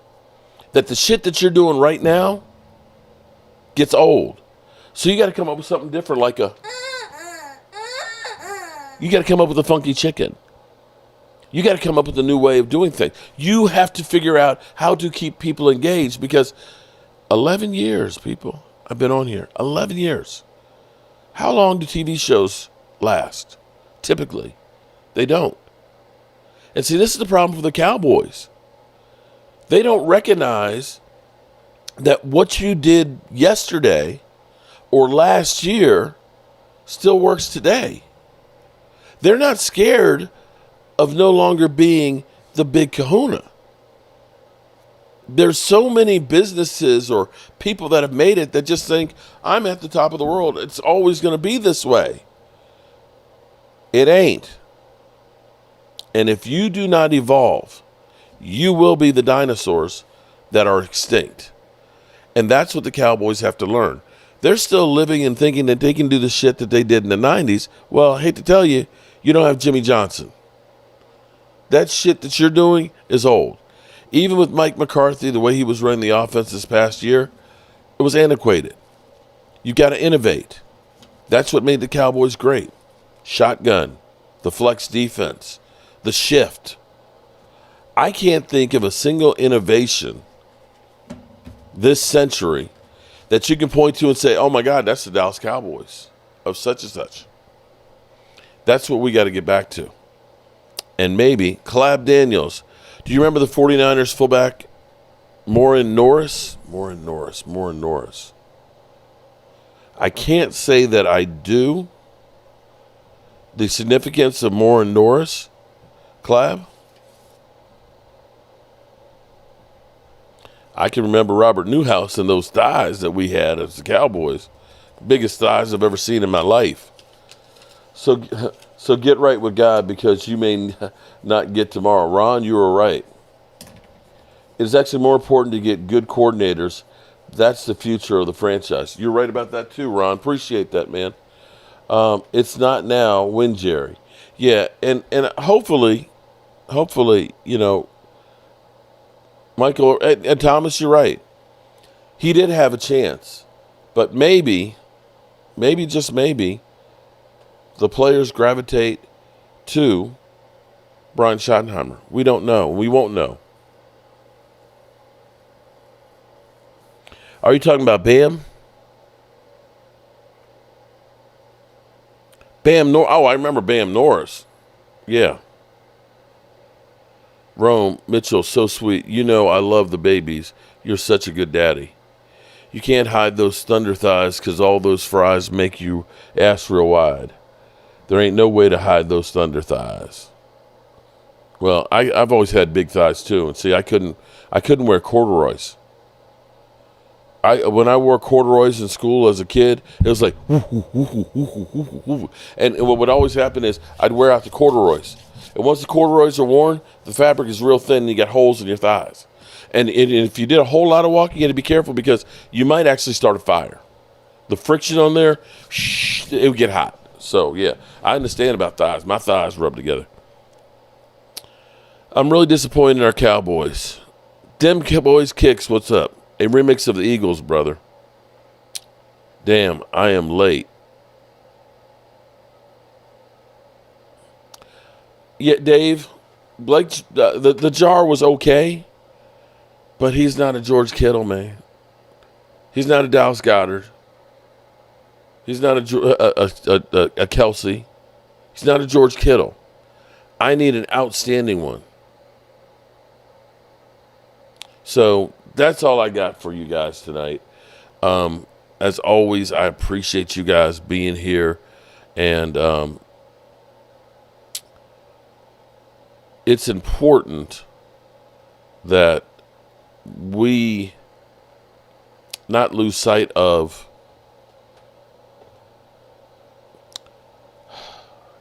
That the shit that you're doing right now gets old. So you got to come up with something different, you got to come up with a funky chicken. You got to come up with a new way of doing things. You have to figure out how to keep people engaged, because 11 years, people, I've been on here. 11 years. How long do TV shows last? Typically, they don't. And see, this is the problem for the Cowboys. They don't recognize that what you did yesterday or last year still works today. They're not scared of no longer being the big kahuna. There's so many businesses or people that have made it that just think, I'm at the top of the world. It's always going to be this way. It ain't. And if you do not evolve, you will be the dinosaurs that are extinct. And that's what the Cowboys have to learn. They're still living and thinking that they can do the shit that they did in the 90s. Well, I hate to tell you, you don't have Jimmy Johnson. That shit that you're doing is old. Even with Mike McCarthy, the way he was running the offense this past year, it was antiquated. You got to innovate. That's what made the Cowboys great. Shotgun, the flex defense, the shift. I can't think of a single innovation this century that you can point to and say, oh my God, that's the Dallas Cowboys of such and such. That's what we got to get back to. And maybe Caleb Daniels. Do you remember the 49ers fullback Morin Norris? Morin Norris. I can't say that I do. The significance of Morin Norris, Caleb? I can remember Robert Newhouse and those thighs that we had as the Cowboys. Biggest thighs I've ever seen in my life. So get right with God, because you may not get tomorrow. Ron, you were right. It is actually more important to get good coordinators. That's the future of the franchise. You're right about that too, Ron. Appreciate that, man. It's not now, when, Jerry. Yeah, and hopefully, you know, Michael and Thomas, you're right. He did have a chance. But maybe, just maybe, the players gravitate to Brian Schottenheimer. We don't know. We won't know. Are you talking about B.A.M? B.A.M. Oh, I remember B.A.M. Norris. Yeah. Rome, Mitchell, so sweet. You know I love the babies. You're such a good daddy. You can't hide those thunder thighs, because all those fries make you ass real wide. There ain't no way to hide those thunder thighs. Well, I've always had big thighs too, and see, I couldn't wear corduroys. When I wore corduroys in school as a kid, it was like, woo, woo, woo, woo, woo, woo. And what would always happen is I'd wear out the corduroys, and once the corduroys are worn, the fabric is real thin, and you got holes in your thighs. And if you did a whole lot of walking, you had to be careful because you might actually start a fire. The friction on there, it would get hot. So yeah, I understand about thighs. My thighs rub together. I'm really disappointed in our Cowboys. Dem Cowboys kicks, what's up? A remix of the Eagles, brother. Damn, I am late. Yeah, Dave, Blake, the jar was okay, but he's not a George Kittle, man. He's not a Dallas Goedert. He's not a Kelsey. He's not a George Kittle. I need an outstanding one. So that's all I got for you guys tonight. As always, I appreciate you guys being here. And it's important that we not lose sight of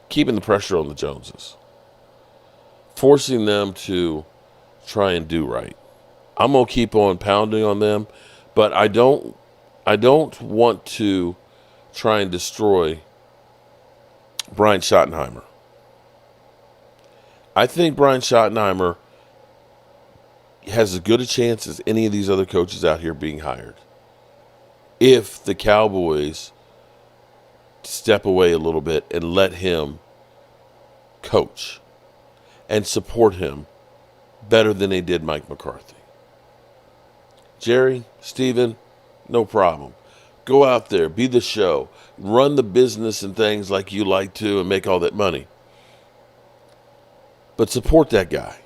keeping the pressure on the Joneses, forcing them to try and do right. I'm going to keep on pounding on them, but I don't want to try and destroy Brian Schottenheimer. I think Brian Schottenheimer has as good a chance as any of these other coaches out here being hired. If the Cowboys step away a little bit and let him coach and support him better than they did Mike McCarthy. Jerry, Steven, no problem. Go out there, be the show, run the business and things like you like to and make all that money. But support that guy.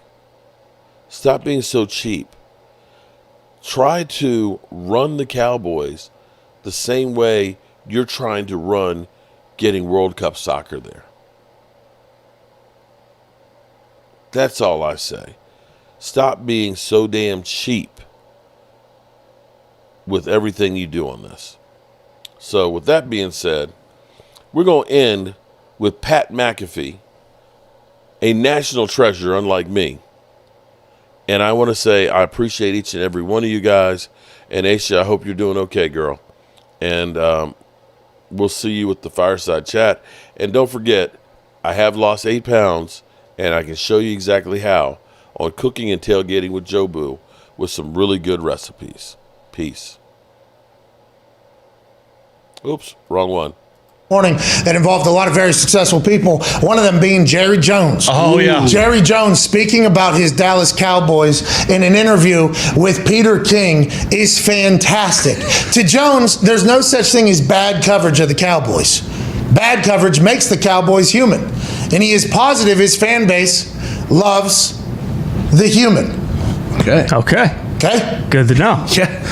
Stop being so cheap. Try to run the Cowboys the same way you're trying to run getting World Cup soccer there. That's all I say. Stop being so damn cheap with everything you do on this. So with that being said, we're going to end with Pat McAfee, a national treasure unlike me. And I want to say I appreciate each and every one of you guys. And Aisha, I hope you're doing okay, girl. And we'll see you with the fireside chat. And don't forget, I have lost 8 pounds, and I can show you exactly how on Cooking and Tailgating with Joe Boo with some really good recipes. Peace. Oops, wrong one. Morning that involved a lot of very successful people, one of them being Jerry Jones. Oh, yeah. Jerry Jones speaking about his Dallas Cowboys in an interview with Peter King is fantastic. To Jones, there's no such thing as bad coverage of the Cowboys. Bad coverage makes the Cowboys human. And he is positive his fan base loves the human. Okay. Good to know. Yeah.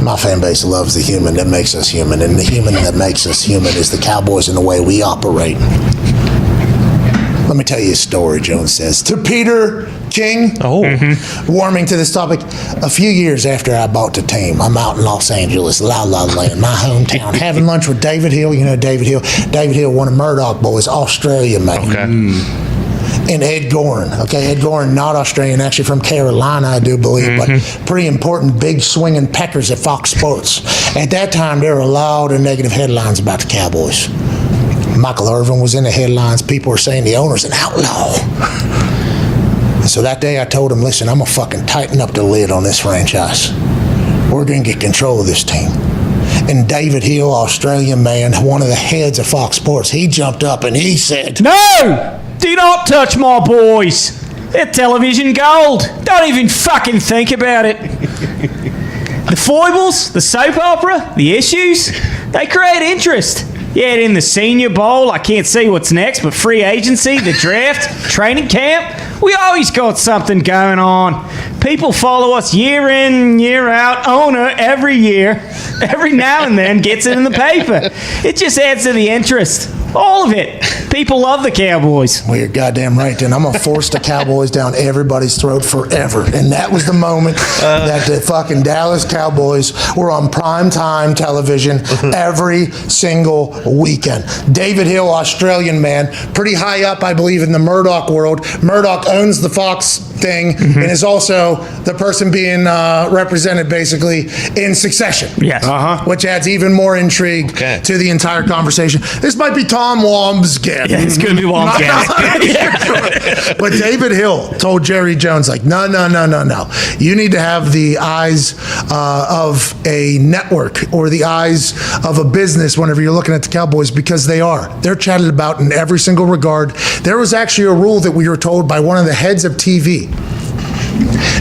My fan base loves the human that makes us human, and the human that makes us human is the Cowboys and the way we operate. Let me tell you a story, Jones says. To Peter King, warming to this topic, a few years after I bought the team, I'm out in Los Angeles, La La Land, my hometown, having lunch with David Hill. You know David Hill? David Hill, one of Murdoch boys, Australia man. Okay. And Ed Gorin. Okay, Ed Gorin, not Australian, actually from Carolina, I do believe, but pretty important, big swinging peckers at Fox Sports. At that time, there were a lot of negative headlines about the Cowboys. Michael Irvin was in the headlines. People were saying the owner's an outlaw. And so that day I told him, listen, I'm going to fucking tighten up the lid on this franchise. We're going to get control of this team. And David Hill, Australian man, one of the heads of Fox Sports, he jumped up and he said, "No! Do not touch my boys. They're television gold. Don't even fucking think about it." The foibles, the soap opera, the issues, they create interest. Yet in the Senior Bowl, I can't see what's next, but free agency, the draft, training camp, we always got something going on. People follow us year in, year out. Owner every year, every now and then gets it in the paper. It just adds to the interest. All of it. People love the Cowboys. Well, you're goddamn right, then. I'm going to force the Cowboys down everybody's throat forever. And that was the moment that the fucking Dallas Cowboys were on primetime television every single weekend. David Hill, Australian man, pretty high up, I believe, in the Murdoch world. Murdoch owns the Fox thing and is also the person being represented, basically, in Succession. Yes. Which adds even more intrigue to the entire conversation. This might be Tom Wambsgate. Yeah, it's going to be Wambsgate. But David Hill told Jerry Jones, like, no. You need to have the eyes of a network or the eyes of a business whenever you're looking at the Cowboys, because they're chatted about in every single regard. There was actually a rule that we were told by one of the heads of TV.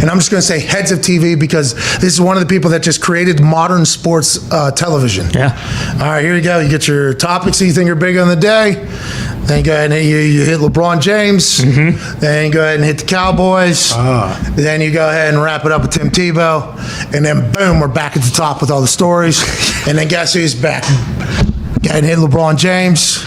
And I'm just going to say heads of TV because this is one of the people that just created modern sports television. Yeah. All right, here you go. You get your topics that you think are big on the day. Then you go ahead and you hit LeBron James. Then you go ahead and hit the Cowboys. Then you go ahead and wrap it up with Tim Tebow. And then boom, we're back at the top with all the stories. And then guess who's back? Go ahead and hit LeBron James.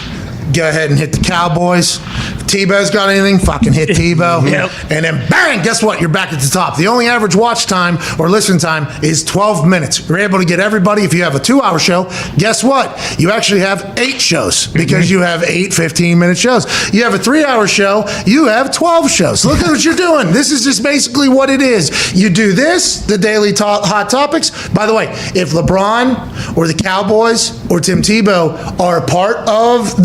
Go ahead and hit the Cowboys. If Tebow's got anything, fucking hit Tebow. And then bang, guess what? You're back at the top. The only average watch time or listen time is 12 minutes. You're able to get everybody. If you have a 2-hour show, guess what? You actually have 8 shows because you have 8 15-minute shows. You have a 3-hour show, you have 12 shows. Look at what you're doing. This is just basically what it is. You do this, the daily hot topics. By the way, if LeBron or the Cowboys or Tim Tebow are a part of the